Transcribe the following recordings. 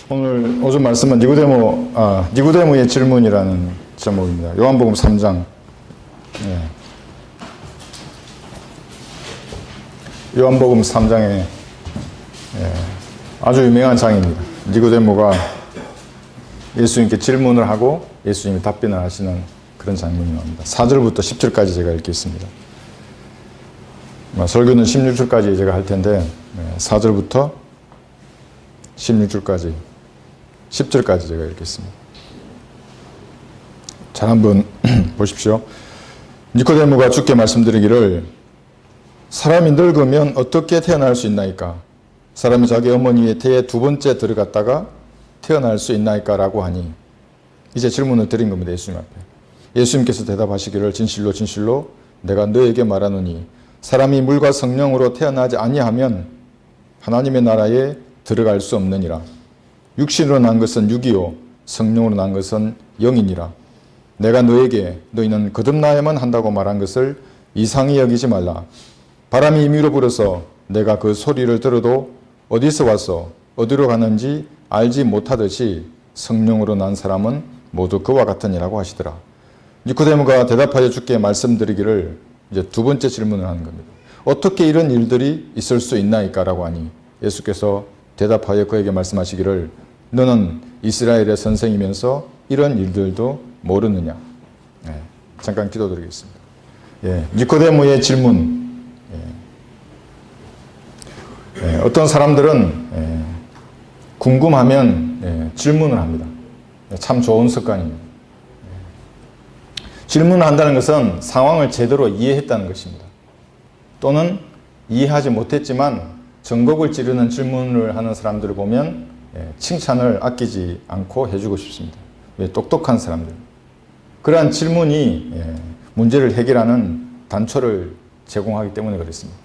오늘 오전 말씀은 니고데모의 질문이라는 제목입니다. 요한복음 3장. 요한복음 3장에 아주 유명한 장입니다. 니고데모가 예수님께 질문을 하고 예수님이 답변을 하시는 그런 장면이 나옵니다. 4절부터 10절까지 제가 읽겠습니다. 설교는 16절까지 제가 할 텐데 4절부터 16절까지 10절까지 제가 읽겠습니다. 잘 한번 보십시오. 니고데모가 주께 말씀드리기를 사람이 늙으면 어떻게 태어날 수 있나이까? 사람이 자기 어머니의 태에 두 번째 들어갔다가 태어날 수 있나이까? 라고 하니 이제 질문을 드린 겁니다. 예수님 앞에. 예수님께서 대답하시기를 진실로 진실로 내가 너에게 말하노니 사람이 물과 성령으로 태어나지 아니하면 하나님의 나라에 들어갈 수 없느니라. 육신으로 난 것은 육이요 성령으로 난 것은 영이니라. 내가 너에게 너희는 거듭나야만 한다고 말한 것을 이상히 여기지 말라. 바람이 임의로 불어서 내가 그 소리를 들어도 어디서 와서 어디로 가는지 알지 못하듯이 성령으로 난 사람은 모두 그와 같으니라고 하시더라. 니고데모가 대답하여 주께 말씀드리기를 이제 두 번째 질문을 하는 겁니다. 어떻게 이런 일들이 있을 수 있나이까? 라고 하니 예수께서 대답하여 그에게 말씀하시기를 너는 이스라엘의 선생이면서 이런 일들도 모르느냐? 잠깐 기도드리겠습니다. 니고데모의 질문. 어떤 사람들은 궁금하면 질문을 합니다. 참 좋은 습관입니다. 질문을 한다는 것은 상황을 제대로 이해했다는 것입니다. 또는 이해하지 못했지만 정곡을 찌르는 질문을 하는 사람들을 보면 칭찬을 아끼지 않고 해주고 싶습니다. 왜? 똑똑한 사람들. 그러한 질문이 문제를 해결하는 단초를 제공하기 때문에 그렇습니다.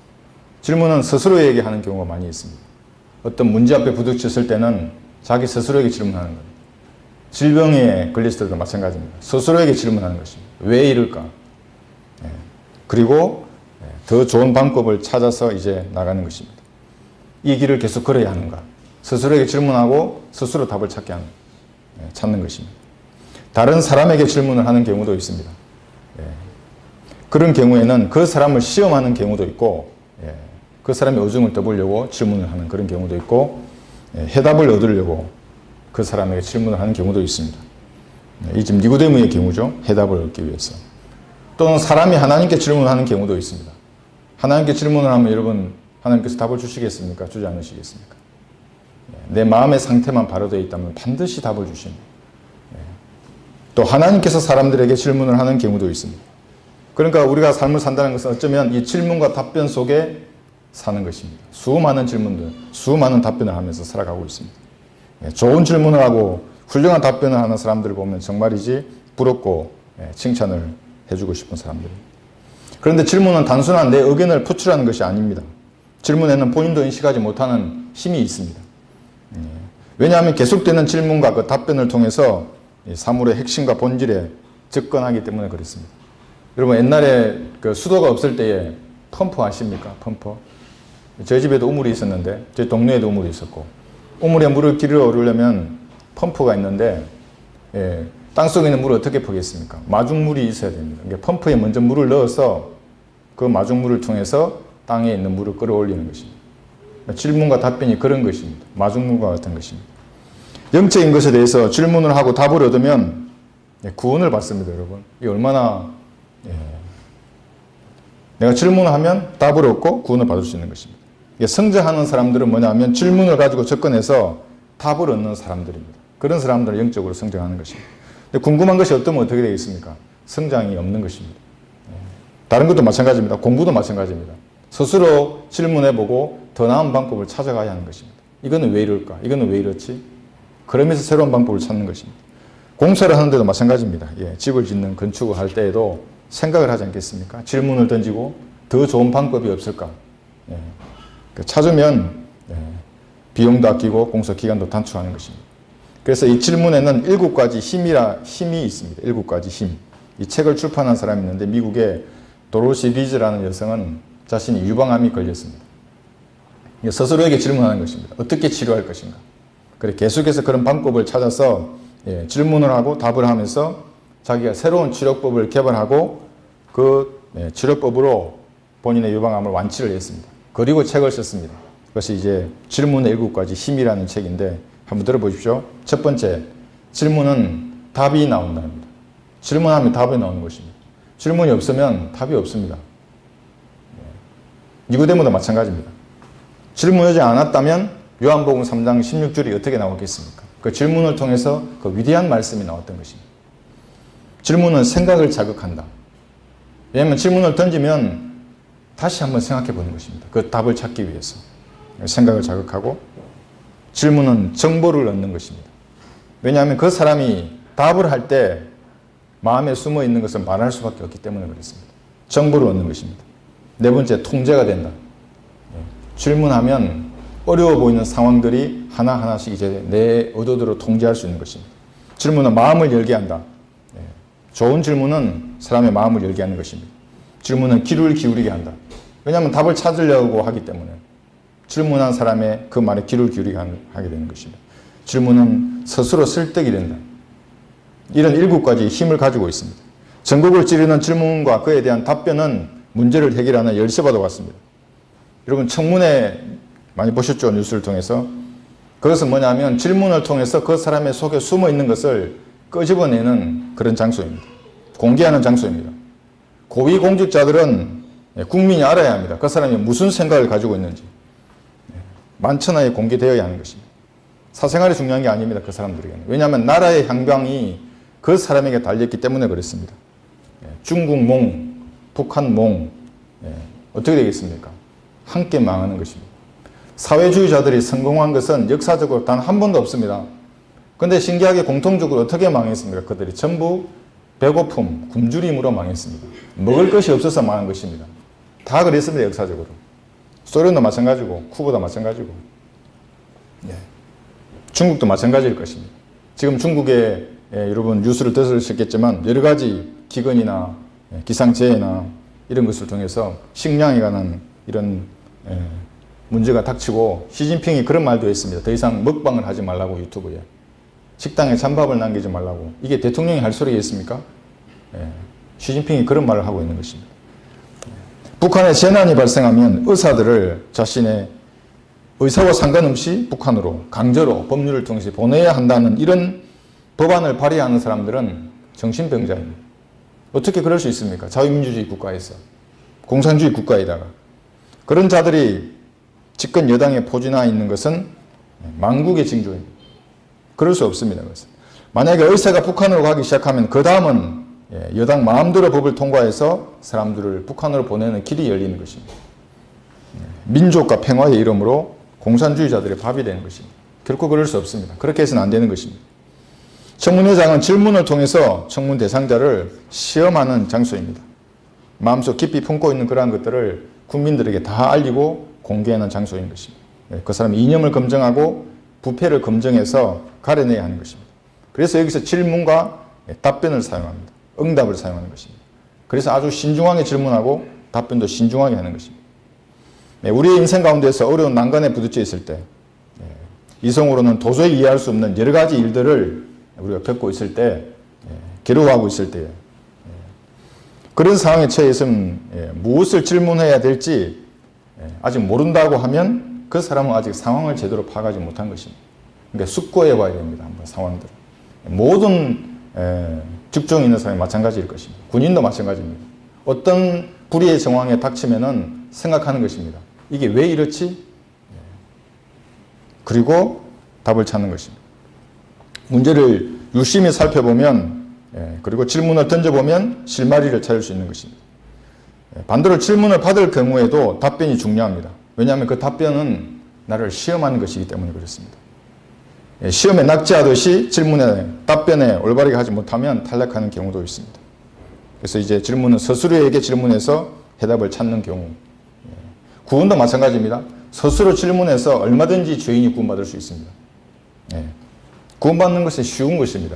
질문은 스스로에게 하는 경우가 많이 있습니다. 어떤 문제 앞에 부딪혔을 때는 자기 스스로에게 질문하는 겁니다. 질병에 걸렸을 때도 마찬가지입니다. 스스로에게 질문하는 것입니다. 왜 이럴까? 그리고 더 좋은 방법을 찾아서 이제 나가는 것입니다. 이 길을 계속 걸어야 하는가? 스스로에게 질문하고 스스로 답을 찾는 것입니다. 다른 사람에게 질문을 하는 경우도 있습니다. 그런 경우에는 그 사람을 시험하는 경우도 있고 그 사람의 의중을 떠보려고 질문을 하는 그런 경우도 있고 해답을 얻으려고 그 사람에게 질문을 하는 경우도 있습니다. 이 지금 니고데모의 경우죠. 해답을 얻기 위해서. 또는 사람이 하나님께 질문하는 경우도 있습니다. 하나님께 질문을 하면 여러분 하나님께서 답을 주시겠습니까? 주지 않으시겠습니까? 내 마음의 상태만 바로 되어 있다면 반드시 답을 주십니다. 또 하나님께서 사람들에게 질문을 하는 경우도 있습니다. 그러니까 우리가 삶을 산다는 것은 어쩌면 이 질문과 답변 속에 사는 것입니다. 수많은 질문들, 수많은 답변을 하면서 살아가고 있습니다. 좋은 질문을 하고 훌륭한 답변을 하는 사람들을 보면 정말이지 부럽고 칭찬을 해주고 싶은 사람들입니다. 그런데 질문은 단순한 내 의견을 표출하는 것이 아닙니다. 질문에는 본인도 인식하지 못하는 힘이 있습니다. 왜냐하면 계속되는 질문과 그 답변을 통해서 사물의 핵심과 본질에 접근하기 때문에 그렇습니다. 여러분 옛날에 그 수도가 없을 때에 펌프 아십니까? 펌프. 저희 집에도 우물이 있었는데 저희 동네에도 우물이 있었고 우물에 물을 길어 오르려면 펌프가 있는데 땅속에 있는 물을 어떻게 퍼겠습니까? 마중물이 있어야 됩니다. 그러니까 펌프에 먼저 물을 넣어서 그 마중물을 통해서 땅에 있는 물을 끌어올리는 것입니다. 질문과 답변이 그런 것입니다. 마중물과 같은 것입니다. 영적인 것에 대해서 질문을 하고 답을 얻으면 구원을 받습니다. 여러분. 이게 얼마나 내가 질문을 하면 답을 얻고 구원을 받을 수 있는 것입니다. 성장하는 사람들은 뭐냐면 질문을 가지고 접근해서 답을 얻는 사람들입니다. 그런 사람들은 영적으로 성장하는 것입니다. 근데 궁금한 것이 어떠면 어떻게 되겠습니까? 성장이 없는 것입니다. 다른 것도 마찬가지입니다. 공부도 마찬가지입니다. 스스로 질문해보고 더 나은 방법을 찾아가야 하는 것입니다. 이거는 왜 이럴까? 이거는 왜 이렇지? 그러면서 새로운 방법을 찾는 것입니다. 공사를 하는데도 마찬가지입니다. 집을 짓는 건축을 할 때에도 생각을 하지 않겠습니까? 질문을 던지고 더 좋은 방법이 없을까? 찾으면 비용도 아끼고 공사 기간도 단축하는 것입니다. 그래서 이 질문에는 7가지 힘이 있습니다. 7가지 힘. 이 책을 출판한 사람이 있는데 미국의 도로시 리즈라는 여성은 자신이 유방암이 걸렸습니다. 스스로에게 질문하는 것입니다. 어떻게 치료할 것인가? 그래 계속해서 그런 방법을 찾아서 질문을 하고 답을 하면서 자기가 새로운 치료법을 개발하고 그 치료법으로 본인의 유방암을 완치를 했습니다. 그리고 책을 썼습니다. 그것이 이제 질문의 7가지 힘이라는 책인데 한번 들어보십시오. 첫 번째, 질문은 답이 나온답니다. 질문하면 답이 나오는 것입니다. 질문이 없으면 답이 없습니다. 니고데모도 마찬가지입니다. 질문하지 않았다면 요한복음 3장 16절이 어떻게 나오겠습니까? 그 질문을 통해서 그 위대한 말씀이 나왔던 것입니다. 질문은 생각을 자극한다. 왜냐하면 질문을 던지면 다시 한번 생각해 보는 것입니다. 그 답을 찾기 위해서. 생각을 자극하고 질문은 정보를 얻는 것입니다. 왜냐하면 그 사람이 답을 할 때 마음에 숨어 있는 것을 말할 수밖에 없기 때문에 그렇습니다. 정보를 얻는 것입니다. 네 번째, 통제가 된다. 질문하면 어려워 보이는 상황들이 하나하나씩 이제 내 의도대로 통제할 수 있는 것입니다. 질문은 마음을 열게 한다. 좋은 질문은 사람의 마음을 열게 하는 것입니다. 질문은 귀를 기울이게 한다. 왜냐하면 답을 찾으려고 하기 때문에 질문한 사람의 그 말에 귀를 기울이게 하게 되는 것입니다. 질문은 스스로 설득이 된다. 이런 7가지 힘을 가지고 있습니다. 전국을 찌르는 질문과 그에 대한 답변은 문제를 해결하는 열쇠와도 같습니다. 여러분 청문회 많이 보셨죠? 뉴스를 통해서. 그것은 뭐냐면 질문을 통해서 그 사람의 속에 숨어 있는 것을 끄집어내는 그런 장소입니다. 공개하는 장소입니다. 고위공직자들은 국민이 알아야 합니다. 그 사람이 무슨 생각을 가지고 있는지. 만천하에 공개되어야 하는 것입니다. 사생활이 중요한 게 아닙니다. 그 사람들에게는. 왜냐하면 나라의 향방이 그 사람에게 달렸기 때문에 그렇습니다. 중국몽, 북한몽 어떻게 되겠습니까? 함께 망하는 것입니다. 사회주의자들이 성공한 것은 역사적으로 단 한 번도 없습니다. 그런데 신기하게 공통적으로 어떻게 망했습니까? 그들이 전부 배고픔, 굶주림으로 망했습니다. 먹을 것이 없어서 망한 것입니다. 다 그랬습니다. 역사적으로. 소련도 마찬가지고 쿠바도 마찬가지고 중국도 마찬가지일 것입니다. 지금 중국에 여러분 뉴스를 들으셨겠지만 여러 가지 기근이나 기상재해나 이런 것을 통해서 식량에 관한 이런 문제가 닥치고 시진핑이 그런 말도 했습니다. 더 이상 먹방을 하지 말라고 유튜브에. 식당에 찬밥을 남기지 말라고. 이게 대통령이 할 소리겠습니까? 시진핑이 그런 말을 하고 있는 것입니다. 북한에 재난이 발생하면 의사들을 자신의 의사와 상관없이 북한으로 강제로 법률을 통해서 보내야 한다는 이런 법안을 발의하는 사람들은 정신병자입니다. 어떻게 그럴 수 있습니까? 자유민주주의 국가에서. 공산주의 국가에다가. 그런 자들이 집권 여당에 포진해 있는 것은 망국의 징조입니다. 그럴 수 없습니다. 그것은. 만약에 의사가 북한으로 가기 시작하면 그 다음은 여당 마음대로 법을 통과해서 사람들을 북한으로 보내는 길이 열리는 것입니다. 민족과 평화의 이름으로 공산주의자들의 밥이 되는 것입니다. 결코 그럴 수 없습니다. 그렇게 해서는 안 되는 것입니다. 청문회장은 질문을 통해서 청문 대상자를 시험하는 장소입니다. 마음속 깊이 품고 있는 그러한 것들을 국민들에게 다 알리고 공개하는 장소인 것입니다. 그 사람의 이념을 검증하고 부패를 검증해서 가려내야 하는 것입니다. 그래서 여기서 질문과 답변을 사용합니다. 응답을 사용하는 것입니다. 그래서 아주 신중하게 질문하고 답변도 신중하게 하는 것입니다. 우리의 인생 가운데서 어려운 난관에 부딪혀 있을 때 이성으로는 도저히 이해할 수 없는 여러 가지 일들을 우리가 겪고 있을 때 괴로워하고 있을 때 그런 상황에 처해 있으면 무엇을 질문해야 될지 아직 모른다고 하면 그 사람은 아직 상황을 제대로 파악하지 못한 것입니다. 그러니까 숙고해 봐야 됩니다. 한번 상황들. 모든 직종에 있는 사람이 마찬가지일 것입니다. 군인도 마찬가지입니다. 어떤 불의의 정황에 닥치면은 생각하는 것입니다. 이게 왜 이렇지? 그리고 답을 찾는 것입니다. 문제를 유심히 살펴보면 그리고 질문을 던져보면 실마리를 찾을 수 있는 것입니다. 반대로 질문을 받을 경우에도 답변이 중요합니다. 왜냐하면 그 답변은 나를 시험하는 것이기 때문에 그렇습니다. 시험에 낙제하듯이 질문에 답변에 올바르게 하지 못하면 탈락하는 경우도 있습니다. 그래서 이제 질문은 스스로에게 질문해서 해답을 찾는 경우. 구원도 마찬가지입니다. 스스로 질문해서 얼마든지 죄인이 구원받을 수 있습니다. 구원받는 것은 쉬운 것입니다.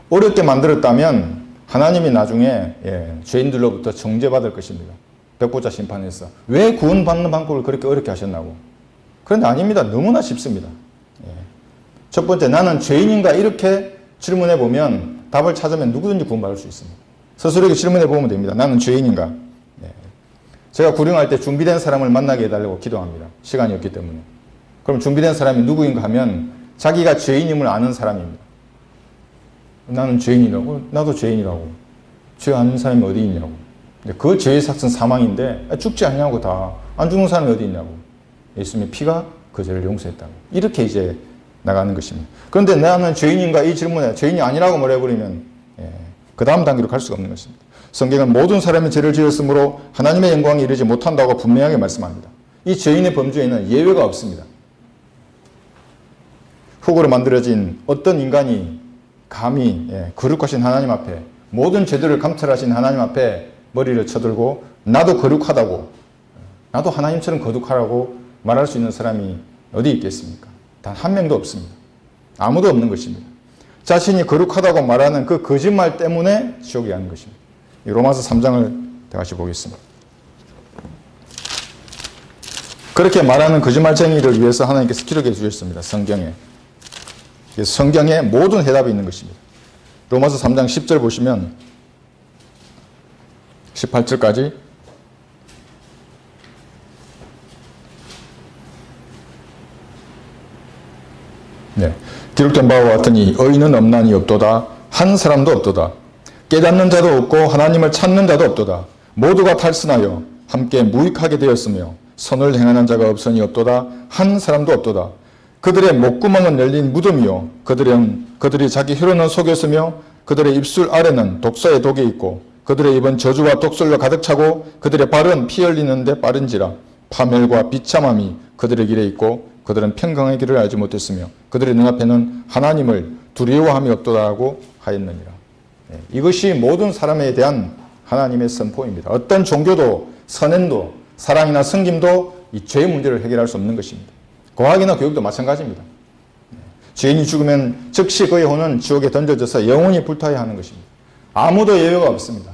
어렵게 만들었다면 하나님이 나중에 죄인들로부터 정죄받을 것입니다. 백보자 심판에서. 왜 구원받는 방법을 그렇게 어렵게 하셨나고. 그런데 아닙니다. 너무나 쉽습니다. 첫 번째, 나는 죄인인가? 이렇게 질문해 보면 답을 찾으면 누구든지 구원받을 수 있습니다. 스스로에게 질문해 보면 됩니다. 나는 죄인인가? 네. 제가 구령할 때 준비된 사람을 만나게 해달라고 기도합니다. 시간이 없기 때문에. 그럼 준비된 사람이 누구인가 하면 자기가 죄인임을 아는 사람입니다. 나는 죄인이라고? 나도 죄인이라고. 죄 아는 사람이 어디 있냐고. 그 죄의 삭은 사망인데 죽지 않냐고 다. 안 죽는 사람이 어디 있냐고. 예수님의 피가 그 죄를 용서했다고. 이렇게 이제 나가는 것입니다. 그런데 나는 죄인인가? 이 질문에 죄인이 아니라고 말해버리면 그 다음 단계로 갈 수가 없는 것입니다. 성경은 모든 사람이 죄를 지었으므로 하나님의 영광에 이르지 못한다고 분명하게 말씀합니다. 이 죄인의 범주에는 예외가 없습니다. 흙으로 만들어진 어떤 인간이 감히 거룩하신 하나님 앞에 모든 죄들을 감찰하신 하나님 앞에 머리를 쳐들고 나도 거룩하다고, 나도 하나님처럼 거룩하라고 말할 수 있는 사람이 어디 있겠습니까? 단 한 명도 없습니다. 아무도 없는 것입니다. 자신이 거룩하다고 말하는 그 거짓말 때문에 지옥에 가는 것입니다. 로마서 3장을 다시 보겠습니다. 그렇게 말하는 거짓말쟁이를 위해서 하나님께서 기록해 주셨습니다. 성경에. 성경에 모든 해답이 있는 것입니다. 로마서 3장 10절 보시면 18절까지 기록된 바와 같으니 의인은 없나니 없도다. 한 사람도 없도다. 깨닫는 자도 없고 하나님을 찾는 자도 없도다. 모두가 탈선하여 함께 무익하게 되었으며 선을 행하는 자가 없으니 없도다. 한 사람도 없도다. 그들의 목구멍은 열린 무덤이요 그들이 자기 혀로는 속였으며 그들의 입술 아래는 독사의 독이 있고 그들의 입은 저주와 독설로 가득 차고 그들의 발은 피 흘리는데 빠른지라. 파멸과 비참함이 그들의 길에 있고 그들은 평강의 길을 알지 못했으며 그들의 눈앞에는 하나님을 두려워함이 없도다라고 하였느니라. 이것이 모든 사람에 대한 하나님의 선포입니다. 어떤 종교도 선행도 사랑이나 섬김도 이 죄의 문제를 해결할 수 없는 것입니다. 과학이나 교육도 마찬가지입니다. 죄인이 죽으면 즉시 그의 혼은 지옥에 던져져서 영원히 불타야 하는 것입니다. 아무도 예외가 없습니다.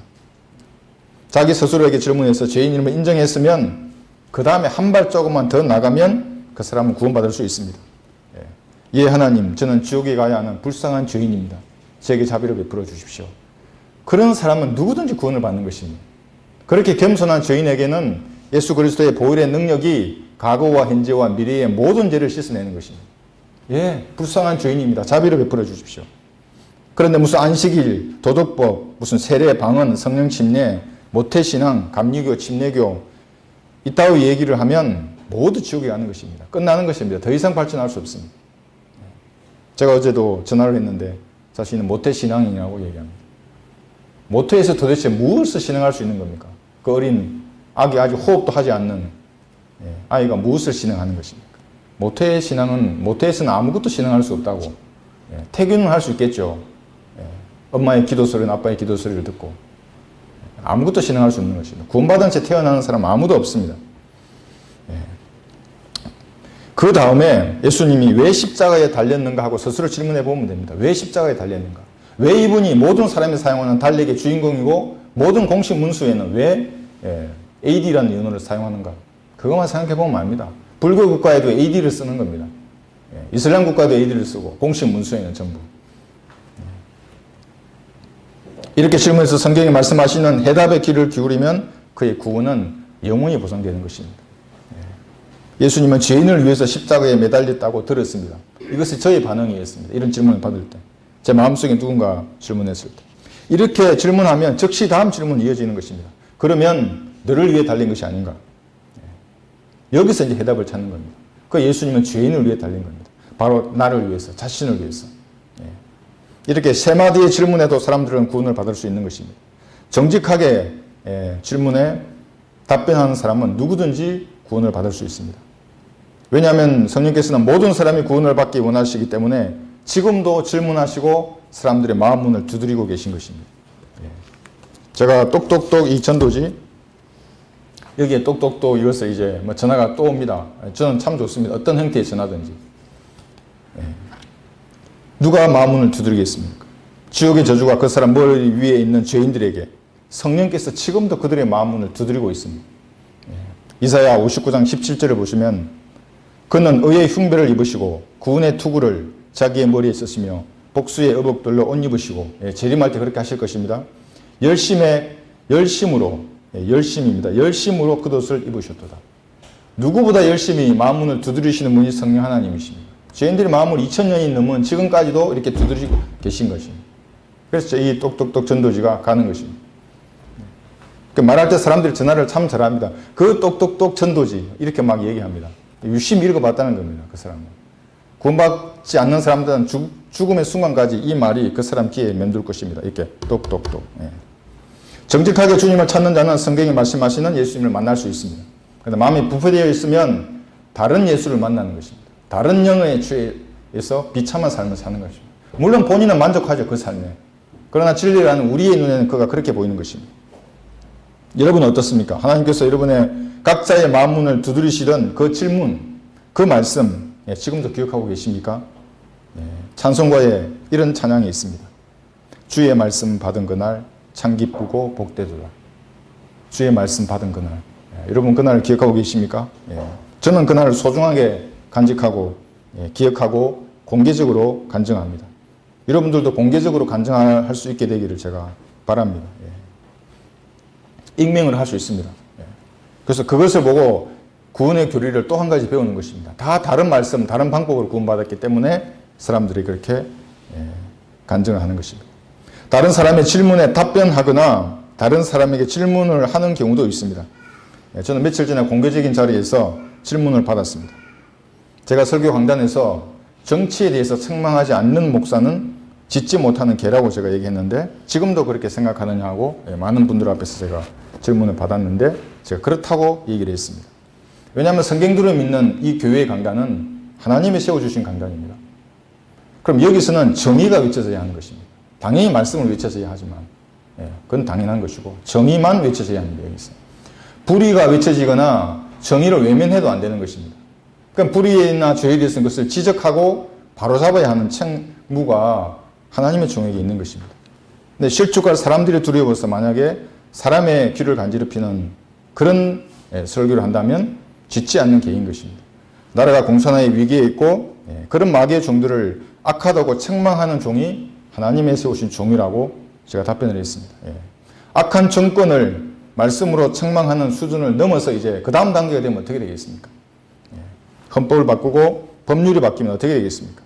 자기 스스로에게 질문해서 죄인임을 인정했으면 그 다음에 한 발조금만 더 나가면 그 사람은 구원받을 수 있습니다. 예, 하나님, 저는 지옥에 가야 하는 불쌍한 죄인입니다. 제게 자비를 베풀어 주십시오. 그런 사람은 누구든지 구원을 받는 것입니다. 그렇게 겸손한 죄인에게는 예수 그리스도의 보혈의 능력이 과거와 현재와 미래의 모든 죄를 씻어내는 것입니다. 예, 불쌍한 죄인입니다. 자비를 베풀어 주십시오. 그런데 무슨 안식일, 도덕법, 무슨 세례, 방언, 성령 침례, 모태신앙, 감리교, 침례교 이따위 얘기를 하면 모두 지옥에 가는 것입니다. 끝나는 것입니다. 더 이상 발전할 수 없습니다. 제가 어제도 전화를 했는데 자신은 모태신앙이냐고 얘기합니다. 모태에서 도대체 무엇을 신앙할 수 있는 겁니까? 그 어린 아기 아직 호흡도 하지 않는 아이가 무엇을 신앙하는 것입니까? 모태에서는 아무것도 신앙할 수 없다고. 태교는 할 수 있겠죠. 엄마의 기도 소리는 아빠의 기도 소리를 듣고 아무것도 신앙할 수 없는 것입니다. 구원받은 채 태어나는 사람 아무도 없습니다. 그 다음에 예수님이 왜 십자가에 달렸는가 하고 스스로 질문해 보면 됩니다. 왜 십자가에 달렸는가? 왜 이분이 모든 사람이 사용하는 달력의 주인공이고 모든 공식 문수에는 왜 AD라는 연호를 사용하는가? 그것만 생각해 보면 압니다. 불교 국가에도 AD를 쓰는 겁니다. 이슬람 국가도 AD를 쓰고 공식 문수에는 전부. 이렇게 질문해서 성경이 말씀하시는 해답의 귀를 기울이면 그의 구원은 영원히 보상되는 것입니다. 예수님은 죄인을 위해서 십자가에 매달렸다고 들었습니다. 이것이 저의 반응이었습니다. 이런 질문을 받을 때. 제 마음속에 누군가 질문했을 때. 이렇게 질문하면 즉시 다음 질문이 이어지는 것입니다. 그러면 너를 위해 달린 것이 아닌가? 여기서 이제 해답을 찾는 겁니다. 그 예수님은 죄인을 위해 달린 겁니다. 바로 나를 위해서, 자신을 위해서. 이렇게 세 마디의 질문에도 사람들은 구원을 받을 수 있는 것입니다. 정직하게 질문에 답변하는 사람은 누구든지 구원을 받을 수 있습니다. 왜냐하면 성령께서는 모든 사람이 구원을 받기 원하시기 때문에 지금도 질문하시고 사람들의 마음 문을 두드리고 계신 것입니다. 제가 똑똑똑 이 전도지 여기에 똑똑똑 이것을 이제 전화가 또 옵니다. 저는 참 좋습니다. 어떤 형태의 전화든지. 누가 마음 문을 두드리겠습니까? 지옥의 저주가 그 사람 머리 위에 있는 죄인들에게 성령께서 지금도 그들의 마음 문을 두드리고 있습니다. 이사야 59장 17절을 보시면 그는 의의 흉배를 입으시고 구원의 투구를 자기의 머리에 쓰시며 복수의 의복들로 옷 입으시고 재림할 때 그렇게 하실 것입니다. 열심입니다. 열심으로 겉옷을 입으셨도다. 누구보다 열심히 마음문을 두드리시는 분이 성령 하나님이십니다. 죄인들의 마음을 2000년이 넘은 지금까지도 이렇게 두드리고 계신 것입니다. 그래서 이 똑똑똑 전도지가 가는 것입니다. 말할 때 사람들이 전화를 참 잘합니다. 그 똑똑똑 전도지 이렇게 막 얘기합니다. 유심히 읽어봤다는 겁니다. 그 사람은. 구원받지 않는 사람들은 죽음의 순간까지 이 말이 그 사람 귀에 맴돌 것입니다. 이렇게 똑똑똑. 정직하게 주님을 찾는 자는 성경이 말씀하시는 예수님을 만날 수 있습니다. 그런데 마음이 부패되어 있으면 다른 예수를 만나는 것입니다. 다른 영의 죄에서 비참한 삶을 사는 것입니다. 물론 본인은 만족하죠. 그 삶에. 그러나 진리라는 우리의 눈에는 그가 그렇게 보이는 것입니다. 여러분은 어떻습니까? 하나님께서 여러분의 각자의 마음문을 두드리시던 그 질문, 그 말씀 지금도 기억하고 계십니까? 찬송가에 이런 찬양이 있습니다. 주의 말씀 받은 그날 참 기쁘고 복되도다. 주의 말씀 받은 그날. 여러분 그날을 기억하고 계십니까? 저는 그날을 소중하게 간직하고 기억하고 공개적으로 간증합니다. 여러분들도 공개적으로 간증할 수 있게 되기를 제가 바랍니다. 익명을 할 수 있습니다. 그래서 그것을 보고 구원의 교리를 또 한 가지 배우는 것입니다. 다 다른 말씀, 다른 방법으로 구원받았기 때문에 사람들이 그렇게 간증을 하는 것입니다. 다른 사람의 질문에 답변하거나 다른 사람에게 질문을 하는 경우도 있습니다. 저는 며칠 전에 공개적인 자리에서 질문을 받았습니다. 제가 설교 강단에서 정치에 대해서 책망하지 않는 목사는 짓지 못하는 개라고 제가 얘기했는데 지금도 그렇게 생각하느냐고 많은 분들 앞에서 제가 질문을 받았는데 제가 그렇다고 얘기를 했습니다. 왜냐하면 성경들을 믿는 이 교회의 강단은 하나님이 세워주신 강단입니다. 그럼 여기서는 정의가 외쳐져야 하는 것입니다. 당연히 말씀을 외쳐져야 하지만 그건 당연한 것이고 정의만 외쳐져야 합니다. 여기서. 불의가 외쳐지거나 정의를 외면해도 안 되는 것입니다. 그러니까 불의나 죄에 대해서는 그것을 지적하고 바로잡아야 하는 책무가 하나님의 종에게 있는 것입니다. 근데 실족할 사람들이 두려워서 만약에 사람의 귀를 간지럽히는 그런 설교를 한다면 짓지 않는 개인 것입니다. 나라가 공산화의 위기에 있고 그런 마귀의 종들을 악하다고 책망하는 종이 하나님의 세우신 종이라고 제가 답변을 했습니다. 악한 정권을 말씀으로 책망하는 수준을 넘어서 이제 그 다음 단계가 되면 어떻게 되겠습니까? 헌법을 바꾸고 법률이 바뀌면 어떻게 되겠습니까?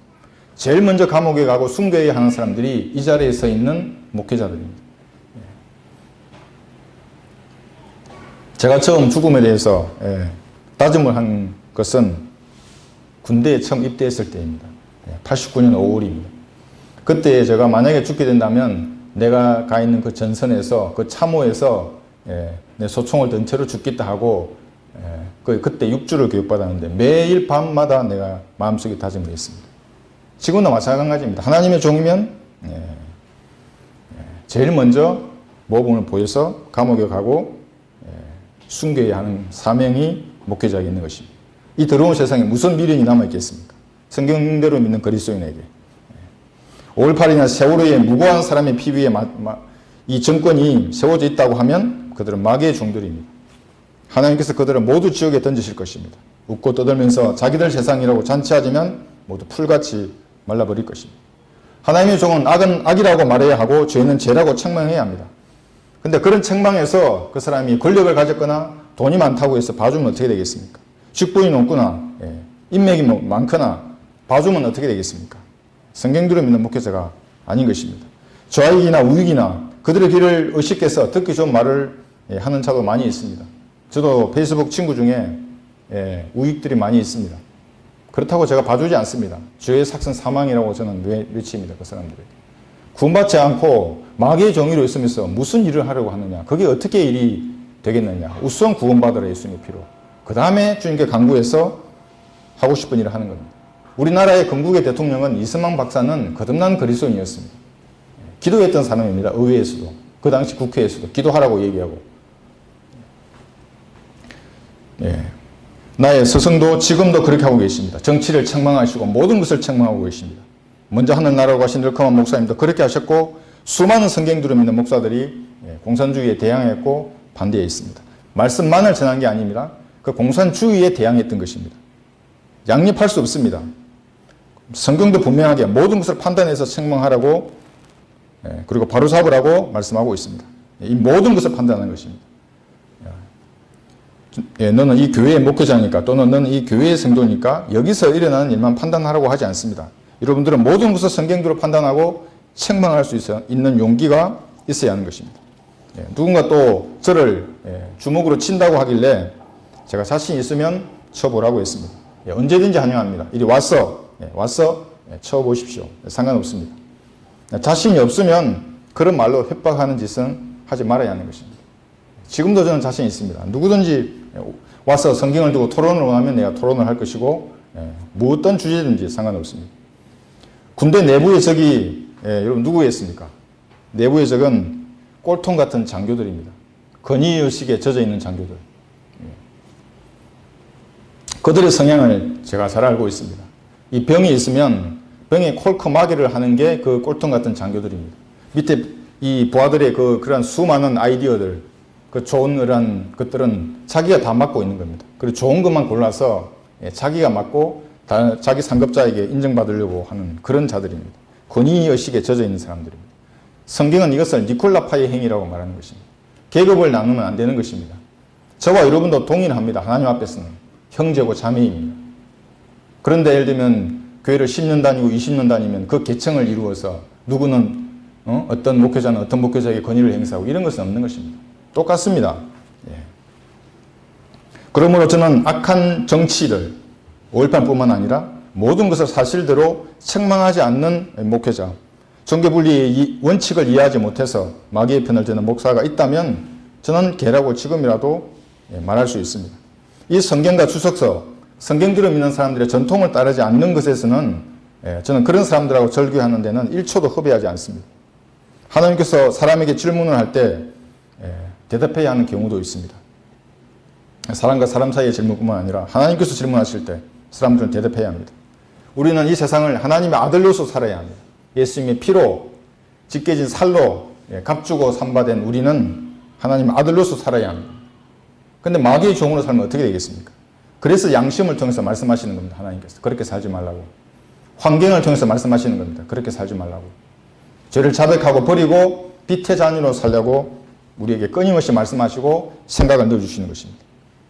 제일 먼저 감옥에 가고 순교해야 하는 사람들이 이 자리에 서 있는 목회자들입니다. 제가 처음 죽음에 대해서 다짐을 한 것은 군대에 처음 입대했을 때입니다. 89년 5월입니다. 그때 제가 만약에 죽게 된다면 내가 가 있는 그 전선에서 그 참호에서 내 소총을 든 채로 죽겠다 하고 그때 6주를 교육받았는데 매일 밤마다 내가 마음속에 다짐을 했습니다. 지금도 마찬가지입니다. 하나님의 종이면 제일 먼저 모범을 보여서 감옥에 가고 순교해야 하는 사명이 목회자에게 있는 것입니다. 이 더러운 세상에 무슨 미련이 남아있겠습니까? 성경대로 믿는 그리스도인에게. 5월 8일이나 세월호에 무고한 사람의 피 위에 이 정권이 세워져 있다고 하면 그들은 마귀의 종들입니다. 하나님께서 그들을 모두 지옥에 던지실 것입니다. 웃고 떠들면서 자기들 세상이라고 잔치하지만 모두 풀같이 말라버릴 것입니다. 하나님의 종은 악은 악이라고 말해야 하고 죄는 죄라고 책망해야 합니다. 근데 그런 책망에서 그 사람이 권력을 가졌거나 돈이 많다고 해서 봐주면 어떻게 되겠습니까? 직분이 높거나 인맥이 많거나 봐주면 어떻게 되겠습니까? 성경대로 믿는 목회자가 아닌 것입니다. 좌익이나 우익이나 그들의 귀를 의식해서 듣기 좋은 말을 하는 자도 많이 있습니다. 저도 페이스북 친구 중에 우익들이 많이 있습니다. 그렇다고 제가 봐주지 않습니다. 죄의 삭선 사망이라고 저는 외칩니다. 그 사람들에게. 구원받지 않고 마귀의 정의로 있으면서 무슨 일을 하려고 하느냐. 그게 어떻게 일이 되겠느냐. 우선 구원받으라 예수님의 피로. 그 다음에 주님께 간구해서 하고 싶은 일을 하는 겁니다. 우리나라의 건국의 대통령은 이승만 박사는 거듭난 그리스도인이었습니다. 기도했던 사람입니다. 의회에서도. 그 당시 국회에서도 기도하라고 얘기하고. 나의 스승도 지금도 그렇게 하고 계십니다. 정치를 책망하시고 모든 것을 책망하고 계십니다. 먼저 하늘나라로 가신 널커만 목사님도 그렇게 하셨고 수많은 성경들을 믿는 목사들이 공산주의에 대항했고 반대해 있습니다. 말씀만을 전한 게 아닙니다. 그 공산주의에 대항했던 것입니다. 양립할 수 없습니다. 성경도 분명하게 모든 것을 판단해서 책망하라고, 그리고 바로잡으라고 말씀하고 있습니다. 이 모든 것을 판단하는 것입니다. 너는 이 교회의 목회자니까, 또는 너는 이 교회의 성도니까 여기서 일어나는 일만 판단하라고 하지 않습니다. 여러분들은 모든 것을 성경대로 판단하고 책망할 수 있는 용기가 있어야 하는 것입니다. 누군가 또 저를 주먹으로 친다고 하길래 제가 자신 있으면 쳐보라고 했습니다. 언제든지 환영합니다. 이리 와서 쳐보십시오. 상관없습니다. 자신이 없으면 그런 말로 협박하는 짓은 하지 말아야 하는 것입니다. 지금도 저는 자신 있습니다. 누구든지 와서 성경을 두고 토론을 원하면 내가 토론을 할 것이고, 무엇든 주제든지 상관없습니다. 군대 내부의 적이 여러분 누구였습니까? 내부의 적은 꼴통 같은 장교들입니다. 권위의식에 젖어 있는 장교들. 그들의 성향을 제가 잘 알고 있습니다. 이 병이 있으면 병에 콜커마개를 하는 게 그 꼴통 같은 장교들입니다. 밑에 이 부하들의 그러한 수많은 아이디어들, 그 좋은 그런 것들은 자기가 다 맡고 있는 겁니다. 그리고 좋은 것만 골라서 자기가 맡고 자기 상급자에게 인정받으려고 하는 그런 자들입니다. 권위의식에 젖어 있는 사람들입니다. 성경은 이것을 니콜라파의 행위라고 말하는 것입니다. 계급을 나누면 안 되는 것입니다. 저와 여러분도 동일합니다. 하나님 앞에서는 형제고 자매입니다. 그런데 예를 들면 교회를 10년 다니고 20년 다니면 그 계층을 이루어서 누구는 어떤 목회자는 어떤 목회자에게 권위를 행사하고 이런 것은 없는 것입니다. 똑같습니다. 그러므로 저는 악한 정치를 5.18뿐만 아니라 모든 것을 사실대로 책망하지 않는 목회자, 종교분리의 원칙을 이해하지 못해서 마귀의 편을 드는 목사가 있다면 저는 개라고 지금이라도 말할 수 있습니다. 이 성경과 주석서, 성경대로 믿는 사람들의 전통을 따르지 않는 것에서는 저는 그런 사람들하고 절교하는 데는 1초도 허비하지 않습니다. 하나님께서 사람에게 질문을 할 때 대답해야 하는 경우도 있습니다. 사람과 사람 사이의 질문뿐만 아니라 하나님께서 질문하실 때 사람들은 대답해야 합니다. 우리는 이 세상을 하나님의 아들로서 살아야 합니다. 예수님의 피로 짓게진 살로 값주고 산바된 우리는 하나님의 아들로서 살아야 합니다. 그런데 마귀의 종으로 살면 어떻게 되겠습니까? 그래서 양심을 통해서 말씀하시는 겁니다. 하나님께서 그렇게 살지 말라고. 환경을 통해서 말씀하시는 겁니다. 그렇게 살지 말라고. 죄를 자백하고 버리고 빛의 자녀로 살려고 우리에게 끊임없이 말씀하시고 생각을 넣어주시는 것입니다.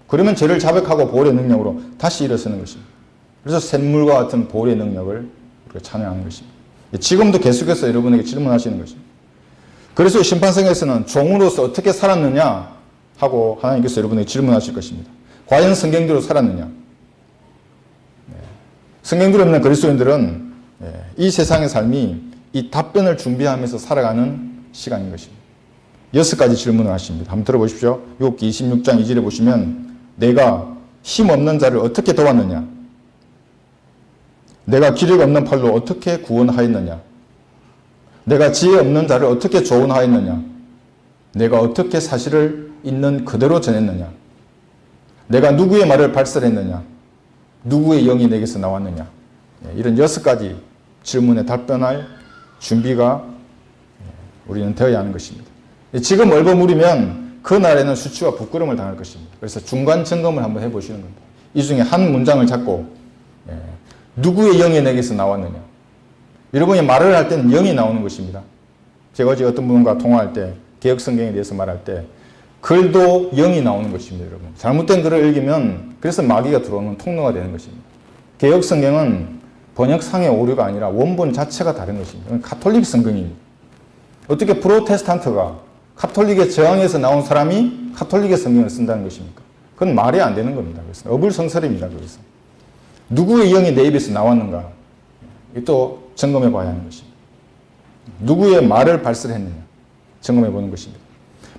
그러면 죄를 자백하고 보혈의 능력으로 다시 일어서는 것입니다. 그래서 샘물과 같은 보혈의 능력을 우리가 찬양하는 것입니다. 지금도 계속해서 여러분에게 질문하시는 것입니다. 그래서 심판성에서는 종으로서 어떻게 살았느냐 하고 하나님께서 여러분에게 질문하실 것입니다. 과연 성경대로 살았느냐? 성경대로 믿는 그리스도인들은 이 세상의 삶이 이 답변을 준비하면서 살아가는 시간인 것입니다. 6가지 질문을 하십니다. 한번 들어보십시오. 욥기 26장 2절에 보시면 내가 힘없는 자를 어떻게 도왔느냐? 내가 기력 없는 팔로 어떻게 구원하였느냐? 내가 지혜 없는 자를 어떻게 조언하였느냐? 내가 어떻게 사실을 있는 그대로 전했느냐? 내가 누구의 말을 발설했느냐? 누구의 영이 내게서 나왔느냐? 이런 6가지 질문에 답변할 준비가 우리는 되어야 하는 것입니다. 지금 얼버무리면 그날에는 수치와 부끄러움을 당할 것입니다. 그래서 중간 점검을 한번 해보시는 겁니다. 이 중에 한 문장을 잡고 누구의 영이 내게서 나왔느냐? 여러분이 말을 할 때는 영이 나오는 것입니다. 제가 어제 어떤 분과 통화할 때 개혁성경에 대해서 말할 때 글도 영이 나오는 것입니다. 여러분 잘못된 글을 읽으면 그래서 마귀가 들어오는 통로가 되는 것입니다. 개혁성경은 번역상의 오류가 아니라 원본 자체가 다른 것입니다. 가톨릭 성경입니다. 어떻게 프로테스탄트가 카톨릭에 저항해서 나온 사람이 카톨릭의 성경을 쓴다는 것입니까? 그건 말이 안 되는 겁니다. 그래서 어불성설입니다. 그래서 누구의 영이 내 입에서 나왔는가 또 점검해 봐야 하는 것입니다. 누구의 말을 발설했느냐 점검해 보는 것입니다.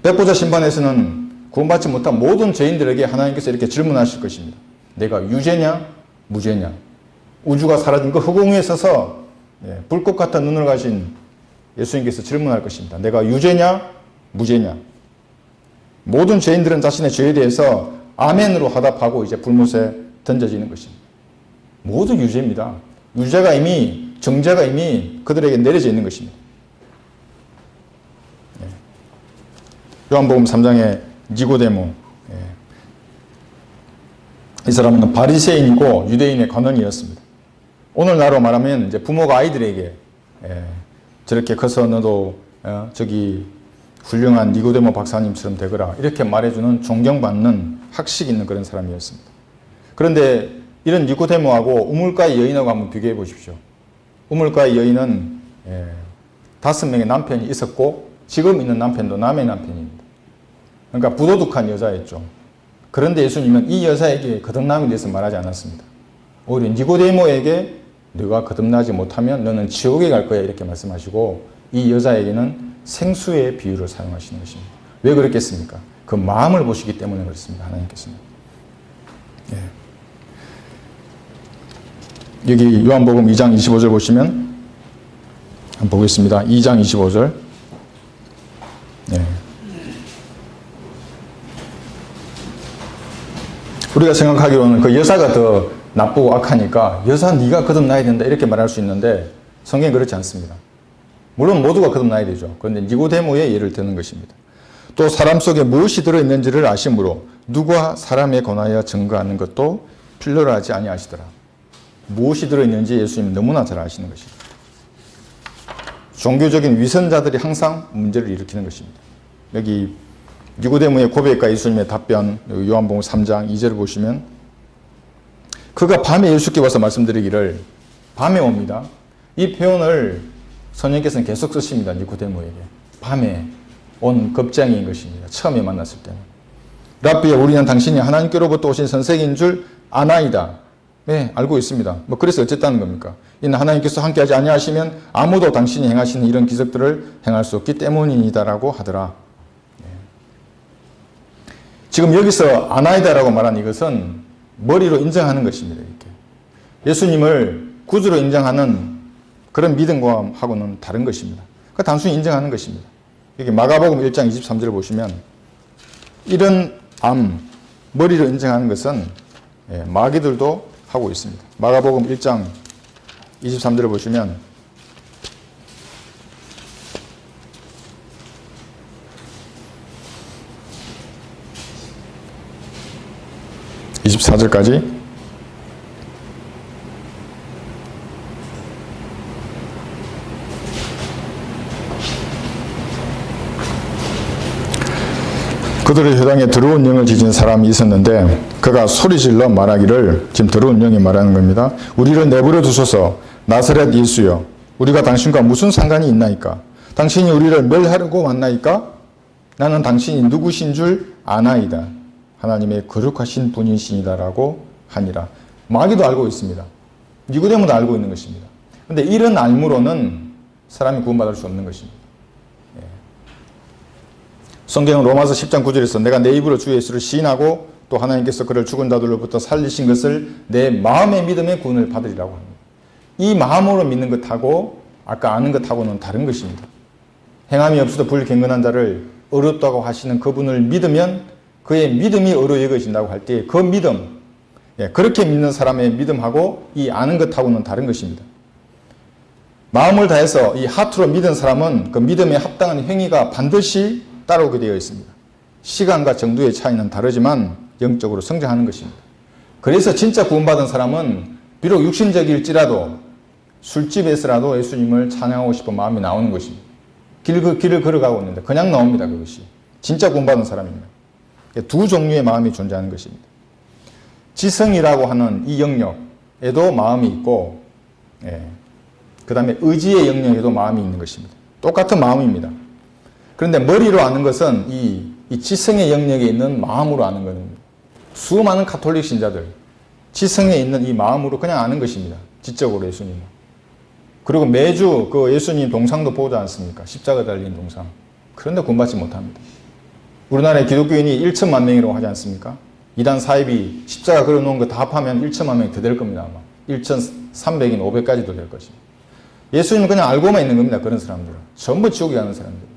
백보자 심판에서는 구원받지 못한 모든 죄인들에게 하나님께서 이렇게 질문하실 것입니다. 내가 유죄냐 무죄냐? 우주가 사라진 그 허공 위에 서서 불꽃 같은 눈을 가진 예수님께서 질문할 것입니다. 내가 유죄냐 무죄냐? 모든 죄인들은 자신의 죄에 대해서 아멘으로 화답하고 이제 불못에 던져지는 것입니다. 모두 유죄입니다. 유죄가 이미 정죄가 이미 그들에게 내려져 있는 것입니다. 요한복음 3장의 니고데모, 이 사람은 바리새인이고 유대인의 관원이었습니다. 오늘날로 말하면 이제 부모가 아이들에게 저렇게 커서 너도 저기 훌륭한 니고데모 박사님처럼 되거라 이렇게 말해주는 존경받는 학식 있는 그런 사람이었습니다. 그런데 이런 니고데모하고 우물가의 여인하고 한번 비교해 보십시오. 우물가의 여인은 5명의 남편이 있었고 지금 있는 남편도 남의 남편입니다. 그러니까 부도덕한 여자였죠. 그런데 예수님은 이 여자에게 거듭남에 대해서 말하지 않았습니다. 오히려 니고데모에게 너가 거듭나지 못하면 너는 지옥에 갈 거야 이렇게 말씀하시고 이 여자에게는 생수의 비유를 사용하시는 것입니다. 왜 그렇겠습니까? 그 마음을 보시기 때문에 그렇습니다. 하나님께서는. 여기 요한복음 2장 25절 보시면 한번 보겠습니다. 2장 25절. 우리가 생각하기로는 그 여자가 더 나쁘고 악하니까 여자 네가 거듭나야 된다 이렇게 말할 수 있는데 성경은 그렇지 않습니다. 물론 모두가 거듭나야 되죠. 그런데 니고데모의 예를 드는 것입니다. 또 사람 속에 무엇이 들어있는지를 아심으로 누가 사람에 관하여 증거하는 것도 필요로 하지 아니하시더라. 무엇이 들어있는지 예수님이 너무나 잘 아시는 것입니다. 종교적인 위선자들이 항상 문제를 일으키는 것입니다. 여기 니고데모의 고백과 예수님의 답변, 요한복음 3장 2절을 보시면 그가 밤에 예수께 와서 말씀드리기를 밤에 옵니다. 이 표현을 선생님께서는 계속 쓰십니다. 니고데모에게. 밤에 온 겁쟁이인 것입니다. 처음에 만났을 때는. 랍비야 우리는 당신이 하나님께로부터 오신 선생인 줄 아나이다. 네, 알고 있습니다. 뭐 그래서 어쨌다는 겁니까? 이는 하나님께서 함께하지 아니하시면 아무도 당신이 행하시는 이런 기적들을 행할 수 없기 때문이다라고 하더라. 지금 여기서 아나이다라고 말한 이것은 머리로 인정하는 것입니다. 이렇게. 예수님을 구주로 인정하는 그런 믿음과하고는 다른 것입니다. 그러니까 단순히 인정하는 것입니다. 여기 마가복음 1장 23절을 보시면 이런 머리로 인정하는 것은 마귀들도 하고 있습니다. 마가복음 1장 23절을 보시면 (24절까지) 그들의 회당에 더러운 영을 지진 사람이 있었는데 그가 소리질러 말하기를, 지금 더러운 영이 말하는 겁니다. 우리를 내버려 두소서. 나사렛 예수여, 우리가 당신과 무슨 상관이 있나이까? 당신이 우리를 멸하려고 왔나이까? 나는 당신이 누구신 줄 아나이다. 하나님의 거룩하신 분이시니다라고 하니라. 마귀도 알고 있습니다. 니고데모도 알고 있는 것입니다. 그런데 이런 알므로는 사람이 구원받을 수 없는 것입니다. 성경은 로마서 10장 9절에서 내가 내 입으로 주 예수를 시인하고 또 하나님께서 그를 죽은 자들로부터 살리신 것을 내 마음의 믿음의 구원을 받으리라고 합니다. 이 마음으로 믿는 것하고 아까 아는 것하고는 다른 것입니다. 행함이 없어도 불경건한 자를 어렵다고 하시는 그분을 믿으면 그의 믿음이 어려 여겨진다고 할 때 그 믿음, 그렇게 믿는 사람의 믿음하고 이 아는 것하고는 다른 것입니다. 마음을 다해서 이 하트로 믿은 사람은 그 믿음에 합당한 행위가 반드시 따라오게 되어 있습니다. 시간과 정도의 차이는 다르지만 영적으로 성장하는 것입니다. 그래서 진짜 구원받은 사람은 비록 육신적일지라도 술집에서라도 예수님을 찬양하고 싶은 마음이 나오는 것입니다. 그 길을 걸어가고 있는데 그냥 나옵니다. 그것이 진짜 구원받은 사람입니다. 두 종류의 마음이 존재하는 것입니다. 지성이라고 하는 이 영역에도 마음이 있고, 그 다음에 의지의 영역에도 마음이 있는 것입니다. 똑같은 마음입니다. 그런데 머리로 아는 것은 이 지성의 영역에 있는 마음으로 아는 겁니다. 수많은 가톨릭 신자들, 지성에 있는 이 마음으로 그냥 아는 것입니다. 지적으로 예수님을. 그리고 매주 그 예수님 동상도 보지 않습니까? 십자가 달린 동상. 그런데 구원받지 못합니다. 우리나라의 기독교인이 1천만 명이라고 하지 않습니까? 이단 사입이 십자가 그려놓은 거 다 합하면 1천만 명이 더 될 겁니다. 아마 1,300인 500까지도 될 것입니다. 예수님은 그냥 알고만 있는 겁니다. 그런 사람들은. 전부 지옥에 가는 사람들.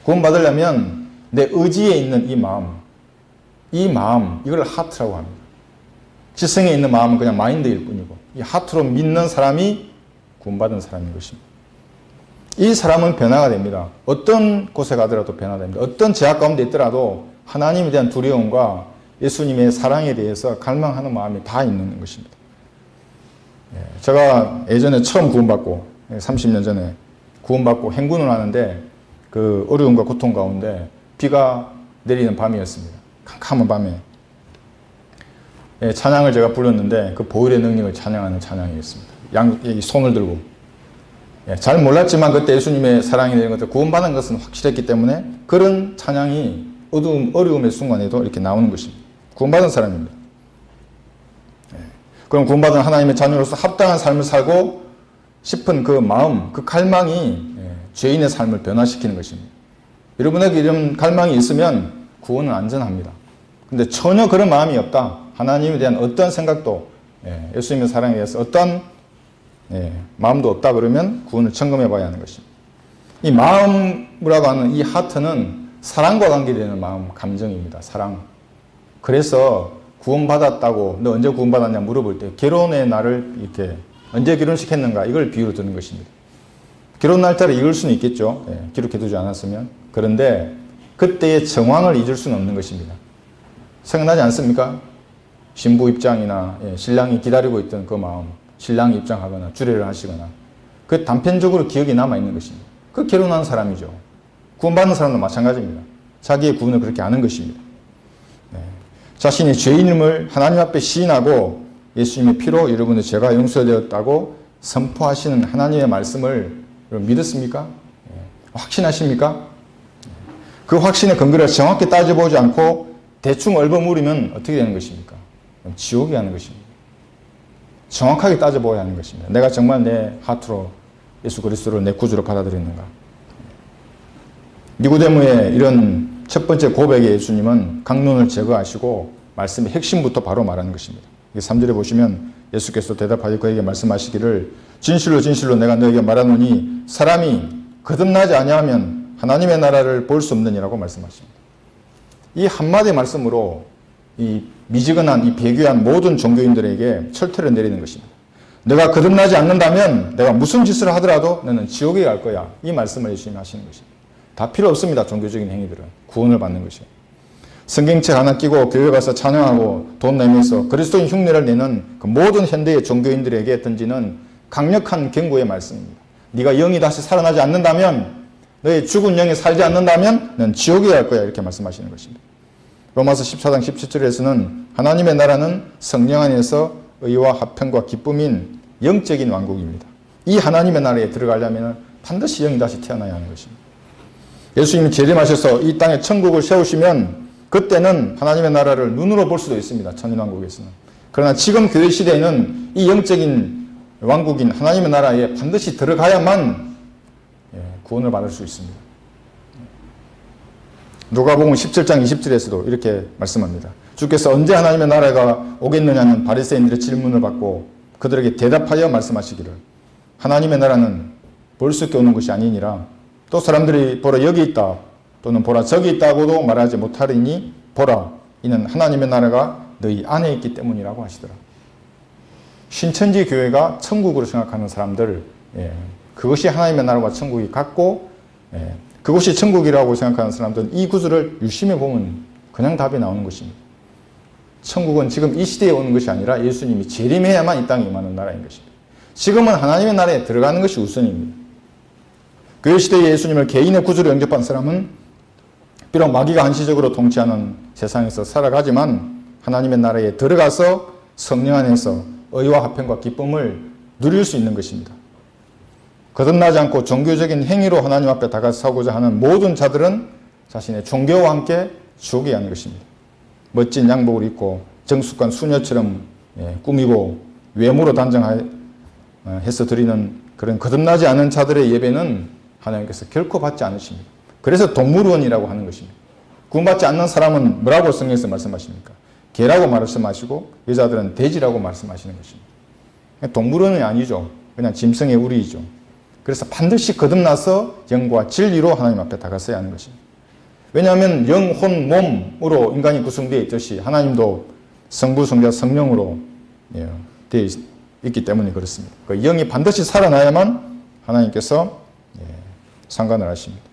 구원받으려면 내 의지에 있는 이 마음, 이걸 하트라고 합니다. 지성에 있는 마음은 그냥 마인드일 뿐이고 이 하트로 믿는 사람이 구원받은 사람인 것입니다. 이 사람은 변화가 됩니다. 어떤 곳에 가더라도 변화됩니다. 어떤 제약 가운데 있더라도 하나님에 대한 두려움과 예수님의 사랑에 대해서 갈망하는 마음이 다 있는 것입니다. 제가 예전에 처음 구원받고 30년 전에 구원받고 행군을 하는데 그 어려움과 고통 가운데 비가 내리는 밤이었습니다. 캄캄한 밤에 찬양을 제가 불렀는데 그 보혈의 능력을 찬양하는 찬양이었습니다. 이 손을 들고 잘 몰랐지만 그때 예수님의 사랑이 내린 것들 구원받은 것은 확실했기 때문에 그런 찬양이 어려움의 순간에도 이렇게 나오는 것입니다. 구원받은 사람입니다. 그럼 구원받은 하나님의 자녀로서 합당한 삶을 살고 싶은 그 마음, 그 갈망이 죄인의 삶을 변화시키는 것입니다. 여러분에게 이런 갈망이 있으면 구원은 안전합니다. 근데 전혀 그런 마음이 없다. 하나님에 대한 어떤 생각도 예수님의 사랑에 대해서 어떤 마음도 없다 그러면 구원을 점검해 봐야 하는 것입니다. 이 마음이라고 하는 이 하트는 사랑과 관계되는 마음, 감정입니다. 사랑. 그래서 구원받았다고 너 언제 구원받았냐 물어볼 때 결혼의 날을 이렇게 언제 결혼식 했는가 이걸 비유로 드는 것입니다. 결혼 날짜를 잊을 수는 있겠죠. 기록해두지 않았으면. 그런데 그때의 정황을 잊을 수는 없는 것입니다. 생각나지 않습니까? 신부 입장이나 신랑이 기다리고 있던 그 마음, 신랑이 입장하거나 주례를 하시거나 그 단편적으로 기억이 남아있는 것입니다. 그 결혼한 사람이죠. 구원받는 사람도 마찬가지입니다. 자기의 구원을 그렇게 아는 것입니다. 자신이 죄인임을 하나님 앞에 시인하고 예수님의 피로 여러분의 죄가 용서되었다고 선포하시는 하나님의 말씀을 믿었습니까? 확신하십니까? 그 확신의 근거를 정확히 따져보지 않고 대충 얼버무리면 어떻게 되는 것입니까? 지옥이 가는 것입니다. 정확하게 따져보아야 하는 것입니다. 내가 정말 내 하트로 예수 그리스도를 내 구주로 받아들였는가? 니고데모의 이런 첫 번째 고백에 예수님은 강론을 제거하시고 말씀의 핵심부터 바로 말하는 것입니다. 3절에 보시면 예수께서 대답하여 그에게 말씀하시기를 진실로 진실로 내가 너에게 말하노니 사람이 거듭나지 아니하면 하나님의 나라를 볼 수 없느니라고 말씀하십니다. 이 한마디 말씀으로 이 미지근한 이 배교한 모든 종교인들에게 철퇴를 내리는 것입니다. 내가 거듭나지 않는다면 내가 무슨 짓을 하더라도 너는 지옥에 갈 거야. 이 말씀을 예수님이 하시는 것입니다. 다 필요 없습니다. 종교적인 행위들은. 구원을 받는 것이요. 성경책 하나 끼고 교회 가서 찬양하고 돈 내면서 그리스도인 흉내를 내는 그 모든 현대의 종교인들에게 던지는 강력한 경고의 말씀입니다. 네가 영이 다시 살아나지 않는다면, 너의 죽은 영이 살지 않는다면 넌 지옥에 갈 거야. 이렇게 말씀하시는 것입니다. 로마서 14장 17절에서는 하나님의 나라는 성령 안에서 의와 화평과 기쁨인 영적인 왕국입니다. 이 하나님의 나라에 들어가려면 반드시 영이 다시 태어나야 하는 것입니다. 예수님이 재림하셔서 이 땅에 천국을 세우시면 그때는 하나님의 나라를 눈으로 볼 수도 있습니다. 천년왕국에서는. 그러나 지금 교회 시대에는 이 영적인 왕국인 하나님의 나라에 반드시 들어가야만 구원을 받을 수 있습니다. 누가복음 17장 20절에서도 이렇게 말씀합니다. 주께서 언제 하나님의 나라가 오겠느냐는 바리새인들의 질문을 받고 그들에게 대답하여 말씀하시기를 하나님의 나라는 볼 수 있게 오는 것이 아니니라. 또 사람들이 보라 여기 있다 또는 보라 저기 있다고도 말하지 못하리니 보라 이는 하나님의 나라가 너희 안에 있기 때문이라고 하시더라. 신천지 교회가 천국으로 생각하는 사람들, 그것이 하나님의 나라와 천국이 같고 그것이 천국이라고 생각하는 사람들은 이 구절을 유심히 보면 그냥 답이 나오는 것입니다. 천국은 지금 이 시대에 오는 것이 아니라 예수님이 재림해야만 이 땅에 임하는 나라인 것입니다. 지금은 하나님의 나라에 들어가는 것이 우선입니다. 교회 시대에 예수님을 개인의 구주로 영접한 사람은 비록 마귀가 한시적으로 통치하는 세상에서 살아가지만 하나님의 나라에 들어가서 성령 안에서 의와 화평과 기쁨을 누릴 수 있는 것입니다. 거듭나지 않고 종교적인 행위로 하나님 앞에 다가서고자 하는 모든 자들은 자신의 종교와 함께 지옥에 가는 것입니다. 멋진 양복을 입고 정숙한 수녀처럼 꾸미고 외모로 단정해서 드리는 그런 거듭나지 않은 자들의 예배는 하나님께서 결코 받지 않으십니다. 그래서 동물원이라고 하는 것입니다. 구원받지 않는 사람은 뭐라고 성경에서 말씀하십니까? 개라고 말씀하시고 여자들은 돼지라고 말씀하시는 것입니다. 동물원이 아니죠. 그냥 짐승의 우리이죠. 그래서 반드시 거듭나서 영과 진리로 하나님 앞에 다가서야 하는 것입니다. 왜냐하면 영, 혼, 몸으로 인간이 구성되어 있듯이 하나님도 성부, 성자, 성령으로 되어 있기 때문에 그렇습니다. 그 영이 반드시 살아나야만 하나님께서 상관을 하십니다.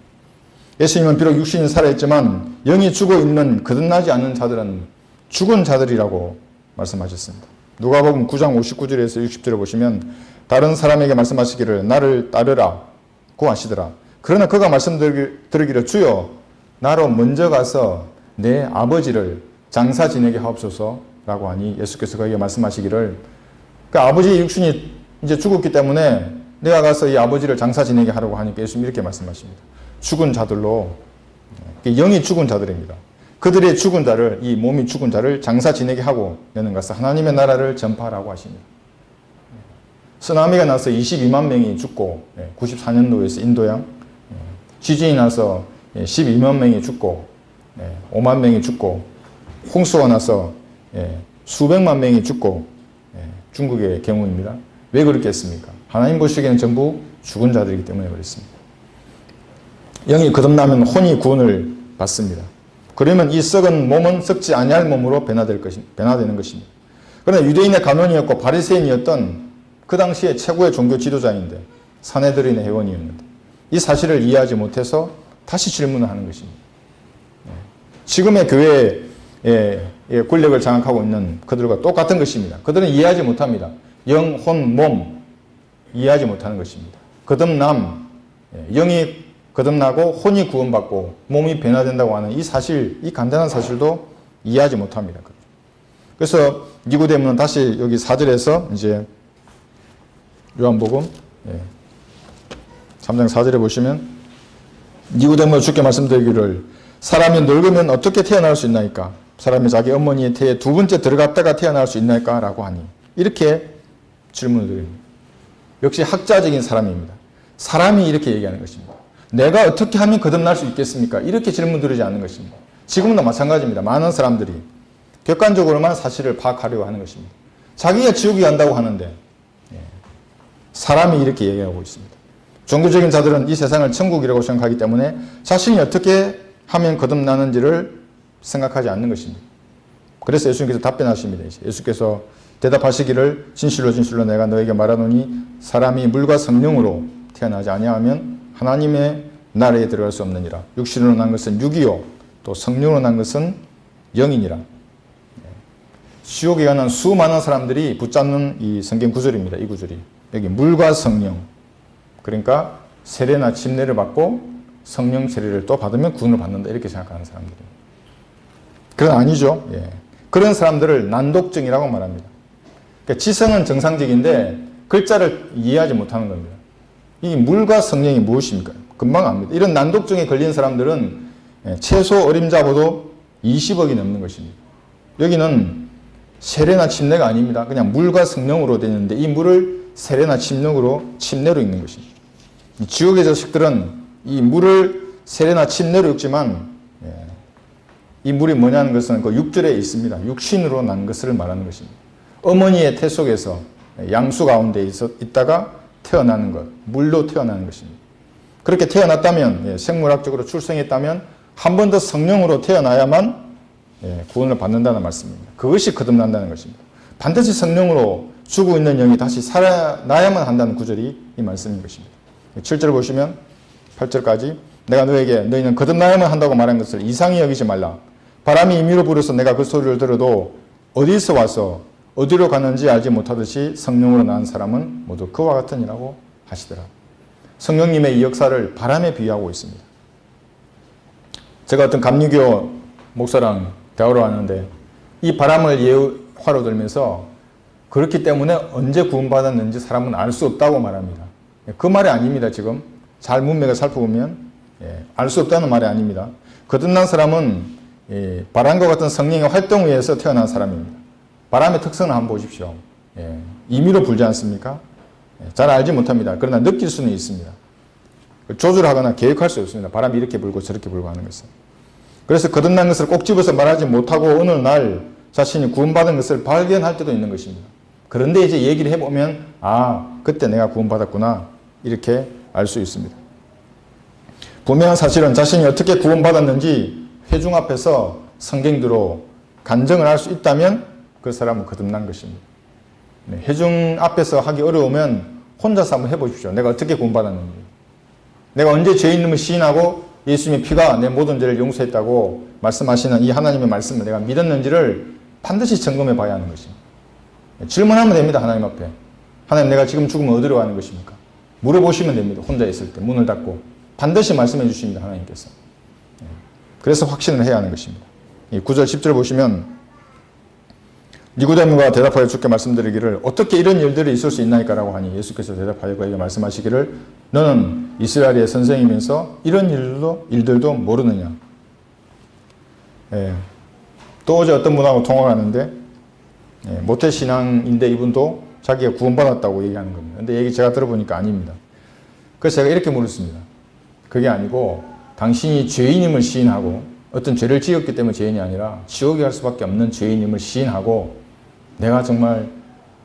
예수님은 비록 육신이 살아있지만 영이 죽어있는 거듭나지 않는 자들은 죽은 자들이라고 말씀하셨습니다. 누가복음 9장 59절에서 60절을 보시면 다른 사람에게 말씀하시기를 나를 따르라 고 하시더라. 그러나 그가 말씀드리기를 주여 나로 먼저 가서 내 아버지를 장사 지내게 하옵소서라고 하니 예수께서 그에게 말씀하시기를 그 아버지의 육신이 이제 죽었기 때문에 내가 가서 이 아버지를 장사 지내게 하라고 하니까 예수님이 이렇게 말씀하십니다. 죽은 자들로, 영이 죽은 자들입니다. 그들의 죽은 자를, 이 몸이 죽은 자를 장사 지내게 하고 내는 가서 하나님의 나라를 전파하라고 하십니다. 쓰나미가 나서 22만 명이 죽고 94년도에서 인도양, 지진이 나서 12만 명이 죽고 5만 명이 죽고 홍수가 나서 수백만 명이 죽고 중국의 경우입니다. 왜 그렇겠습니까? 하나님 보시기에는 전부 죽은 자들이기 때문에 그렇습니다. 영이 거듭나면 혼이 구원을 받습니다. 그러면 이 썩은 몸은 썩지 아니할 몸으로 변화되는 것입니다. 그러나 유대인의 간원이었고 바리새인이었던 그 당시에 최고의 종교 지도자인데 산헤드린의 회원이었는데 이 사실을 이해하지 못해서 다시 질문을 하는 것입니다. 지금의 교회의 권력을 장악하고 있는 그들과 똑같은 것입니다. 그들은 이해하지 못합니다. 영, 혼, 몸 이해하지 못하는 것입니다. 거듭남, 영이 거듭나고 혼이 구원받고 몸이 변화된다고 하는 이 사실, 이 간단한 사실도 이해하지 못합니다. 그래서 니고데모는 다시 여기 4절에서 이제 요한복음 3장 4절에 보시면 니고데모가 주께 말씀드리기를 사람이 늙으면 어떻게 태어날 수 있나이까? 사람이 자기 어머니의 태에 두 번째 들어갔다가 태어날 수 있나이까? 라고 하니 이렇게 질문을 드립니다. 역시 학자적인 사람입니다. 사람이 이렇게 얘기하는 것입니다. 내가 어떻게 하면 거듭날 수 있겠습니까? 이렇게 질문 드리지 않는 것입니다. 지금도 마찬가지입니다. 많은 사람들이 객관적으로만 사실을 파악하려고 하는 것입니다. 자기가 지옥에 간다고 하는데 사람이 이렇게 얘기하고 있습니다. 종교적인 자들은 이 세상을 천국이라고 생각하기 때문에 자신이 어떻게 하면 거듭나는지를 생각하지 않는 것입니다. 그래서 예수님께서 답변하십니다. 예수께서 대답하시기를 진실로 진실로 내가 너에게 말하노니 사람이 물과 성령으로 태어나지 아니하면 하나님의 나라에 들어갈 수 없느니라. 육신으로 난 것은 육이요 또 성령으로 난 것은 영이니라. 지옥에 가는 수많은 사람들이 붙잡는 이 성경 구절입니다. 이 구절이 여기 물과 성령, 그러니까 세례나 침례를 받고 성령 세례를 또 받으면 구원을 받는다 이렇게 생각하는 사람들입니다. 그건 아니죠. 그런 사람들을 난독증이라고 말합니다. 그러니까 지성은 정상적인데 글자를 이해하지 못하는 겁니다. 이 물과 성령이 무엇입니까? 금방 압니다. 이런 난독증에 걸린 사람들은 최소 어림잡아도 20억이 넘는 것입니다. 여기는 세례나 침례가 아닙니다. 그냥 물과 성령으로 되는데 이 물을 세례나 침례로 읽는 것입니다. 지옥의 자식들은 이 물을 세례나 침례로 읽지만 이 물이 뭐냐는 것은 그 6절에 있습니다. 육신으로 난 것을 말하는 것입니다. 어머니의 태 속에서 양수 가운데 있다가 태어나는 것, 물로 태어나는 것입니다. 그렇게 태어났다면, 생물학적으로 출생했다면 한 번 더 성령으로 태어나야만 구원을 받는다는 말씀입니다. 그것이 거듭난다는 것입니다. 반드시 성령으로 죽어 있는 영이 다시 살아나야만 한다는 구절이 이 말씀인 것입니다. 7절 보시면 8절까지 내가 너희는 거듭나야만 한다고 말한 것을 이상히 여기지 말라. 바람이 임의로 불어서 내가 그 소리를 들어도 어디서 와서 어디로 가는지 알지 못하듯이 성령으로 낳은 사람은 모두 그와 같으니라고 하시더라. 성령님의 이 역사를 바람에 비유하고 있습니다. 제가 어떤 감리교 목사랑 대화를 하는데 이 바람을 예화로 들면서 그렇기 때문에 언제 구원받았는지 사람은 알 수 없다고 말합니다. 그 말이 아닙니다. 지금 잘 문맥을 살펴보면 알 수 없다는 말이 아닙니다. 거듭난 사람은 바람과 같은 성령의 활동에 의해서 태어난 사람입니다. 바람의 특성을 한번 보십시오. 임의로 불지 않습니까? 잘 알지 못합니다. 그러나 느낄 수는 있습니다. 조절하거나 계획할 수 없습니다. 바람이 이렇게 불고 저렇게 불고 하는 것은. 그래서 거듭난 것을 꼭 집어서 말하지 못하고 어느 날 자신이 구원받은 것을 발견할 때도 있는 것입니다. 그런데 이제 얘기를 해보면 그때 내가 구원받았구나 이렇게 알 수 있습니다. 분명한 사실은 자신이 어떻게 구원받았는지 회중 앞에서 성경대로 간증을 할 수 있다면 그 사람은 거듭난 것입니다. 회중 앞에서 하기 어려우면 혼자서 한번 해보십시오. 내가 어떻게 구원받았는지. 내가 언제 죄 있음을 시인하고 예수님의 피가 내 모든 죄를 용서했다고 말씀하시는 이 하나님의 말씀을 내가 믿었는지를 반드시 점검해 봐야 하는 것입니다. 질문하면 됩니다. 하나님 앞에. 하나님, 내가 지금 죽으면 어디로 가는 것입니까? 물어보시면 됩니다. 혼자 있을 때 문을 닫고 반드시 말씀해 주십니다. 하나님께서. 그래서 확신을 해야 하는 것입니다. 9절 10절 보시면 니고데모가 대답하여 주께 말씀드리기를 어떻게 이런 일들이 있을 수 있나이까 라고 하니 예수께서 대답하여 그에게 말씀하시기를 너는 이스라엘의 선생이면서 이런 일들도 모르느냐. 또 어제 어떤 분하고 통화를 하는데 모태신앙인데 이분도 자기가 구원받았다고 얘기하는 겁니다. 근데 얘기 제가 들어보니까 아닙니다. 그래서 제가 이렇게 물었습니다. 그게 아니고 당신이 죄인임을 시인하고 어떤 죄를 지었기 때문에 죄인이 아니라 지옥에 갈 수밖에 없는 죄인임을 시인하고 내가 정말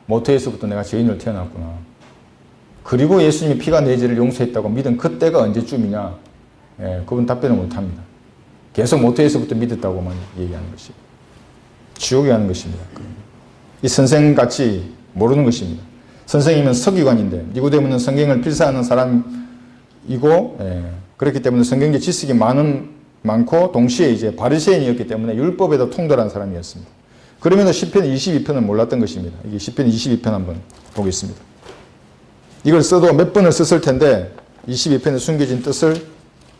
모태에서부터 내가 죄인으로 태어났구나. 그리고 예수님이 피가 내 죄를 용서했다고 믿은 그때가 언제쯤이냐. 그분 답변을 못합니다. 계속 모태에서부터 믿었다고만 얘기하는 것이 지옥에 가는 것입니다. 이 선생같이 모르는 것입니다. 선생이면 서기관인데 니고데모는 성경을 필사하는 사람이고 그렇기 때문에 성경적 지식이 많고 동시에 이제 바리새인이었기 때문에 율법에도 통달한 사람이었습니다. 그러면서 시편 22편을 몰랐던 것입니다. 이게 시편 22편 한번 보겠습니다. 이걸 써도 몇 번을 썼을 텐데 22편에 숨겨진 뜻을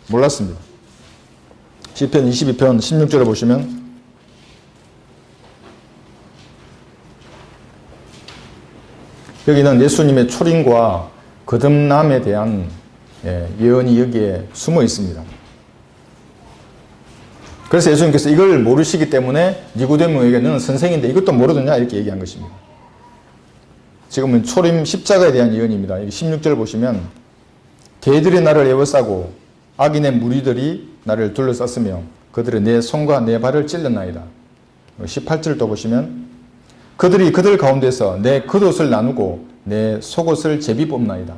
몰랐습니다. 시편 22편 16절을 보시면 여기는 예수님의 초림과 거듭남에 대한 예언이 여기에 숨어 있습니다. 그래서 예수님께서 이걸 모르시기 때문에 니고데모에게 너는 선생인데 이것도 모르느냐 이렇게 얘기한 것입니다. 지금은 초림 십자가에 대한 예언입니다. 16절 보시면 개들이 나를 에워싸고 악인의 무리들이 나를 둘러쌌으며 그들이 내 손과 내 발을 찔렀나이다. 18절도 보시면 그들이 그들 가운데서 내 겉옷을 나누고 내 속옷을 제비 뽑나이다.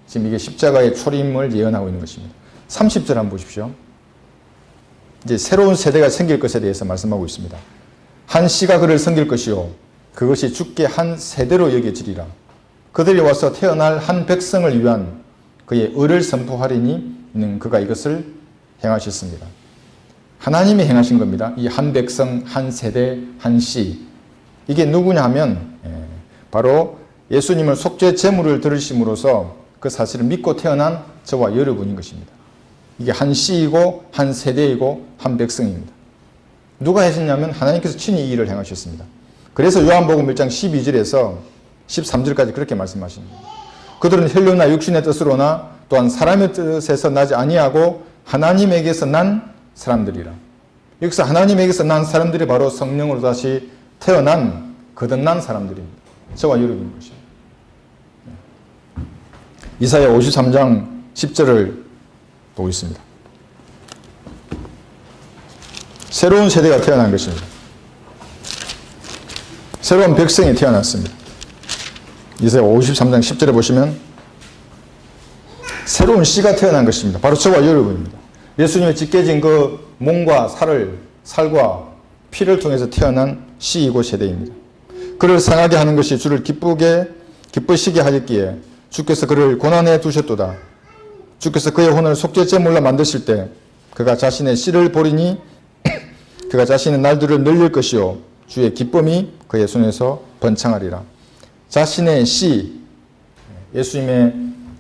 지금 이게 십자가의 초림을 예언하고 있는 것입니다. 30절 한번 보십시오. 이제 새로운 세대가 생길 것에 대해서 말씀하고 있습니다. 한 씨가 그를 섬길 것이요 그것이 주께 한 세대로 여겨지리라. 그들이 와서 태어날 한 백성을 위한 그의 의를 선포하리니 이는 그가 이것을 행하셨습니다. 하나님이 행하신 겁니다. 이 한 백성, 한 세대, 한 씨. 이게 누구냐 하면 바로 예수님을 속죄 제물을 들으심으로써 그 사실을 믿고 태어난 저와 여러분인 것입니다. 이게 한 씨이고 한 세대이고 한 백성입니다. 누가 하셨냐면 하나님께서 친히 이 일을 행하셨습니다. 그래서 요한복음 1장 12절에서 13절까지 그렇게 말씀하십니다. 그들은 혈류나 육신의 뜻으로나 또한 사람의 뜻에서 나지 아니하고 하나님에게서 난 사람들이라. 여기서 하나님에게서 난 사람들이 바로 성령으로 다시 태어난 거듭난 사람들입니다. 저와 여러분인 것입니다. 이사야 53장 10절을 보고 있습니다. 새로운 세대가 태어난 것입니다. 새로운 백성이 태어났습니다. 이사야 53장 10절에 보시면 새로운 씨가 태어난 것입니다. 바로 저와 여러분입니다. 예수님의 찢겨진 그 몸과 살과 피를 통해서 태어난 씨이고 세대입니다. 그를 상하게 하는 것이 주를 기쁘시게 하였기에 주께서 그를 고난해 두셨도다. 주께서 그의 혼을 속죄제물로 만드실 때 그가 자신의 씨를 보리니 그가 자신의 날들을 늘릴 것이요 주의 기쁨이 그의 손에서 번창하리라. 자신의 씨, 예수님의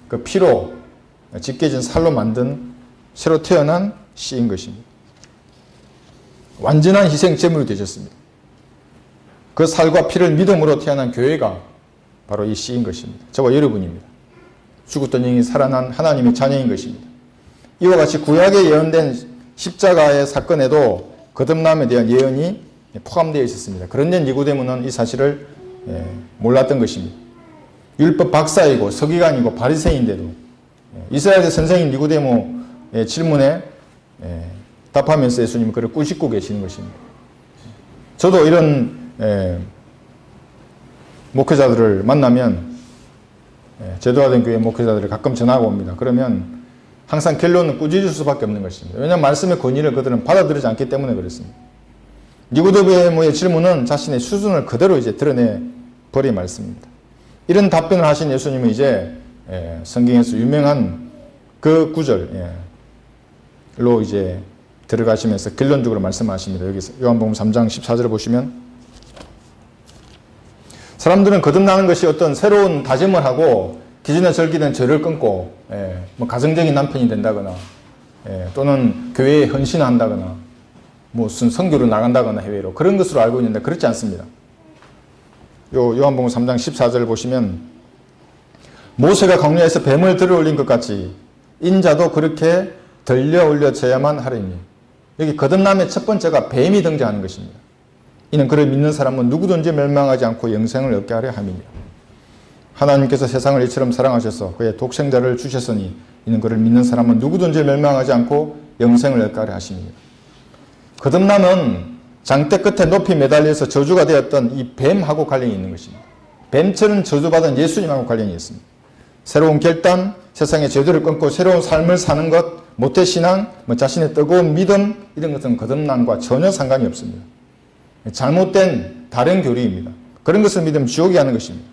그 피로 찢겨진 살로 만든 새로 태어난 씨인 것입니다. 완전한 희생 제물이 되셨습니다. 그 살과 피를 믿음으로 태어난 교회가 바로 이 씨인 것입니다. 저와 여러분입니다. 죽었던 영이 살아난 하나님의 자녀인 것입니다. 이와 같이 구약에 예언된 십자가의 사건에도 거듭남에 대한 예언이 포함되어 있었습니다. 그런데 니고데모는 이 사실을 몰랐던 것입니다. 율법 박사이고 서기관이고 바리새인인데도 이스라엘의 선생인 니고데모의 질문에 답하면서 예수님은 그를 꾸짖고 계시는 것입니다. 저도 이런 목회자들을 만나면 제도화된 교회 목회자들을 가끔 전화가 옵니다. 그러면 항상 결론은 꾸짖을 수밖에 없는 것입니다. 왜냐하면 말씀의 권위를 그들은 받아들이지 않기 때문에 그렇습니다. 니고데모의 질문은 자신의 수준을 그대로 이제 드러내 버린 말씀입니다. 이런 답변을 하신 예수님은 이제 성경에서 유명한 그 구절로 이제 들어가시면서 결론적으로 말씀하십니다. 여기서 요한복음 3장 14절을 보시면 사람들은 거듭나는 것이 어떤 새로운 다짐을 하고 기존에 즐기던 죄를 끊고 뭐 가정적인 남편이 된다거나 또는 교회에 헌신한다거나 무슨 선교로 나간다거나 해외로 그런 것으로 알고 있는데 그렇지 않습니다. 요한복음 3장 14절 보시면 모세가 광야에서 뱀을 들어 올린 것 같이 인자도 그렇게 들려 올려져야만 하리니 여기 거듭남의 첫 번째가 뱀이 등장하는 것입니다. 이는 그를 믿는 사람은 누구든지 멸망하지 않고 영생을 얻게 하려 함이니라. 하나님께서 세상을 이처럼 사랑하셔서 그의 독생자를 주셨으니 이는 그를 믿는 사람은 누구든지 멸망하지 않고 영생을 얻게 하려 하심이니라. 거듭남은 장대 끝에 높이 매달려서 저주가 되었던 이 뱀하고 관련이 있는 것입니다. 뱀처럼 저주받은 예수님하고 관련이 있습니다. 새로운 결단, 세상의 죄들을 끊고 새로운 삶을 사는 것, 모태신앙, 자신의 뜨거운 믿음 이런 것은 거듭남과 전혀 상관이 없습니다. 잘못된 다른 교리입니다. 그런 것을 믿으면 지옥이 하는 것입니다.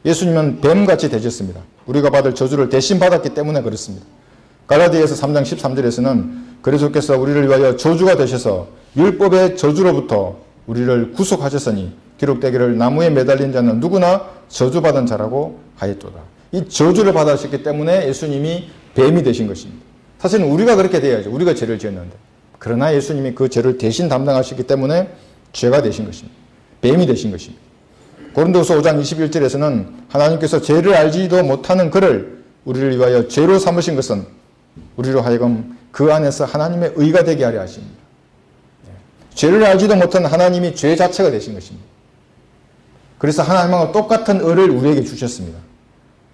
예수님은 뱀같이 되셨습니다. 우리가 받을 저주를 대신 받았기 때문에 그렇습니다. 갈라디아서 3장 13절에서는 그리스도께서 우리를 위하여 저주가 되셔서 율법의 저주로부터 우리를 구속하셨으니 기록되기를 나무에 매달린 자는 누구나 저주받은 자라고 하였도다. 이 저주를 받으셨기 때문에 예수님이 뱀이 되신 것입니다. 사실은 우리가 그렇게 돼야죠. 우리가 죄를 지었는데. 그러나 예수님이 그 죄를 대신 담당하셨기 때문에 죄가 되신 것입니다. 뱀이 되신 것입니다. 고린도서 5장 21절에서는 하나님께서 죄를 알지도 못하는 그를 우리를 위하여 죄로 삼으신 것은 우리로 하여금 그 안에서 하나님의 의가 되게 하려 하십니다. 죄를 알지도 못한 하나님이 죄 자체가 되신 것입니다. 그래서 하나님하고 똑같은 의를 우리에게 주셨습니다.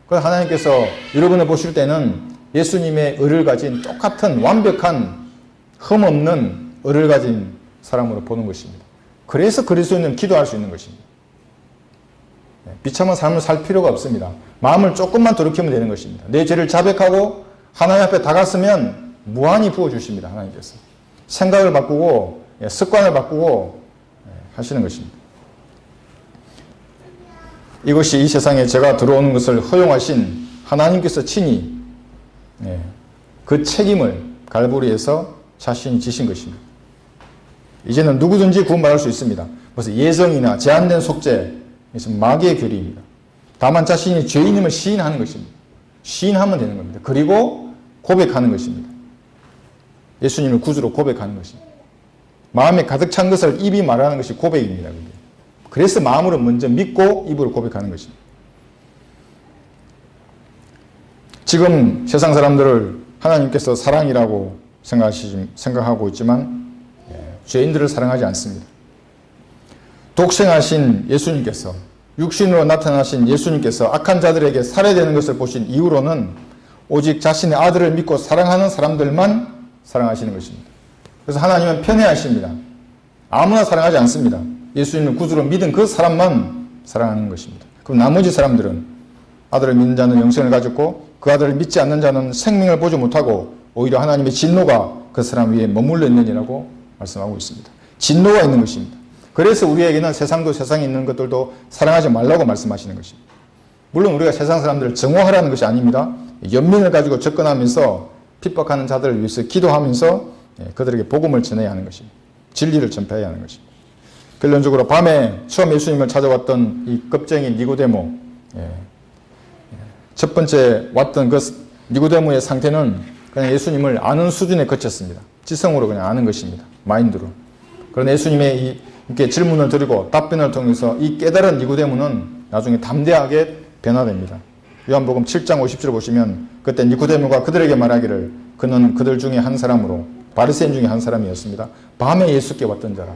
그래서 하나님께서 여러분을 보실 때는 예수님의 의를 가진 똑같은 완벽한 흠없는 의를 가진 사람으로 보는 것입니다. 그래서 그리스도인은 기도할 수 있는 것입니다. 비참한 삶을 살 필요가 없습니다. 마음을 조금만 돌이키면 되는 것입니다. 내 죄를 자백하고 하나님 앞에 다갔으면 무한히 부어주십니다. 하나님께서. 생각을 바꾸고 습관을 바꾸고 하시는 것입니다. 이것이 이 세상에 죄가 들어오는 것을 허용하신 하나님께서 친히 그 책임을 갈보리에서 자신이 지신 것입니다. 이제는 누구든지 구원받을 수 있습니다. 그래서 예정이나 제한된 속죄, 마귀의 교리입니다. 다만 자신이 죄인임을 시인하는 것입니다. 시인하면 되는 겁니다. 그리고 고백하는 것입니다. 예수님을 구주로 고백하는 것입니다. 마음에 가득 찬 것을 입이 말하는 것이 고백입니다. 그래서 마음으로 먼저 믿고 입으로 고백하는 것입니다. 지금 세상 사람들을 하나님께서 사랑이라고 생각하고 있지만 죄인들을 사랑하지 않습니다. 독생하신 예수님께서 육신으로 나타나신 예수님께서 악한 자들에게 살해되는 것을 보신 이후로는 오직 자신의 아들을 믿고 사랑하는 사람들만 사랑하시는 것입니다. 그래서 하나님은 편애하십니다. 아무나 사랑하지 않습니다. 예수님을 구주로 믿은 그 사람만 사랑하는 것입니다. 그럼 나머지 사람들은 아들을 믿는 자는 영생을 가졌고 그 아들을 믿지 않는 자는 생명을 보지 못하고 오히려 하나님의 진노가 그 사람 위에 머물러 있느니라고 말씀하고 있습니다. 진노가 있는 것입니다. 그래서 우리에게는 세상도 세상에 있는 것들도 사랑하지 말라고 말씀하시는 것입니다. 물론 우리가 세상 사람들을 정오하라는 것이 아닙니다. 연민을 가지고 접근하면서 핍박하는 자들을 위해서 기도하면서 그들에게 복음을 전해야 하는 것입니다. 진리를 전파해야 하는 것입니다. 결론적으로 밤에 처음 예수님을 찾아왔던 이 겁쟁이 니고데모, 첫 번째 왔던 그 니고데모의 상태는 그냥 예수님을 아는 수준에 그쳤습니다. 지성으로 그냥 아는 것입니다. 마인드로. 그런데 예수님의 이렇게 질문을 드리고 답변을 통해서 이 깨달은 니고데모는 나중에 담대하게 변화됩니다. 요한복음 7장 50절 보시면 그때 니고데모가 그들에게 말하기를 그는 그들 중에 한 사람으로 바리새인 중에 한 사람이었습니다. 밤에 예수께 왔던 자라.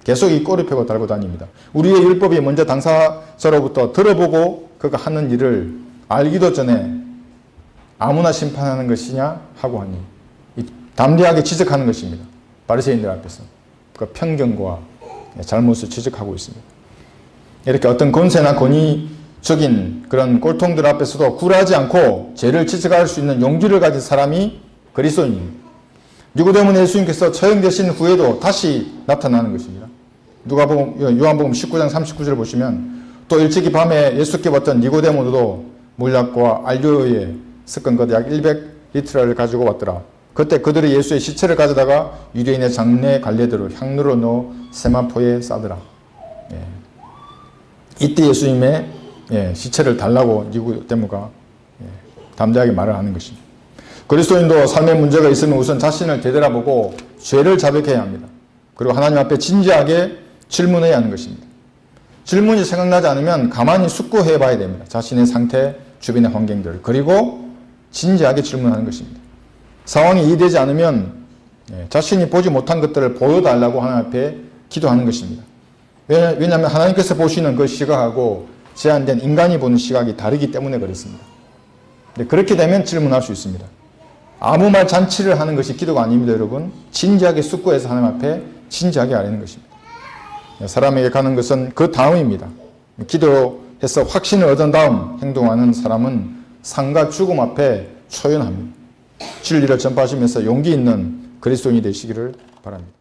계속 이 꼬리표가 달고 다닙니다. 우리의 율법이 먼저 당사자로부터 들어보고 그가 하는 일을 알기도 전에 아무나 심판하는 것이냐 하고 하니 담대하게 지적하는 것입니다. 바리새인들 앞에서 그 편견과 잘못을 지적하고 있습니다. 이렇게 어떤 권세나 권위적인 그런 꼴통들 앞에서도 굴하지 않고 죄를 지적할 수 있는 용기를 가진 사람이 그리스도인입니다. 니고데모는 예수님께서 처형되신 후에도 다시 나타나는 것입니다. 요한복음 19장 39절 보시면 또 일찍이 밤에 예수께 왔던 니고데모도 물약과 알료에 섞은 것 약 100리터를 가지고 왔더라. 그때 그들이 예수의 시체를 가져다가 유대인의 장례 관례대로 향로로 넣어 세마포에 싸더라. 이때 예수님의 시체를 달라고 니고데모가 담대하게 말을 하는 것입니다. 그리스도인도 삶의 문제가 있으면 우선 자신을 되돌아보고 죄를 자백해야 합니다. 그리고 하나님 앞에 진지하게 질문해야 하는 것입니다. 질문이 생각나지 않으면 가만히 숙고해 봐야 됩니다. 자신의 상태, 주변의 환경들, 그리고 진지하게 질문하는 것입니다. 상황이 이해되지 않으면 자신이 보지 못한 것들을 보여달라고 하나님 앞에 기도하는 것입니다. 왜냐하면 하나님께서 보시는 그 시각하고 제한된 인간이 보는 시각이 다르기 때문에 그렇습니다. 그렇게 되면 질문할 수 있습니다. 아무 말 잔치를 하는 것이 기도가 아닙니다, 여러분. 진지하게 숙고해서 하나님 앞에 진지하게 아뢰는 것입니다. 사람에게 가는 것은 그 다음입니다. 기도해서 확신을 얻은 다음 행동하는 사람은 삶과 죽음 앞에 초연합니다. 진리를 전파하시면서 용기 있는 그리스도인이 되시기를 바랍니다.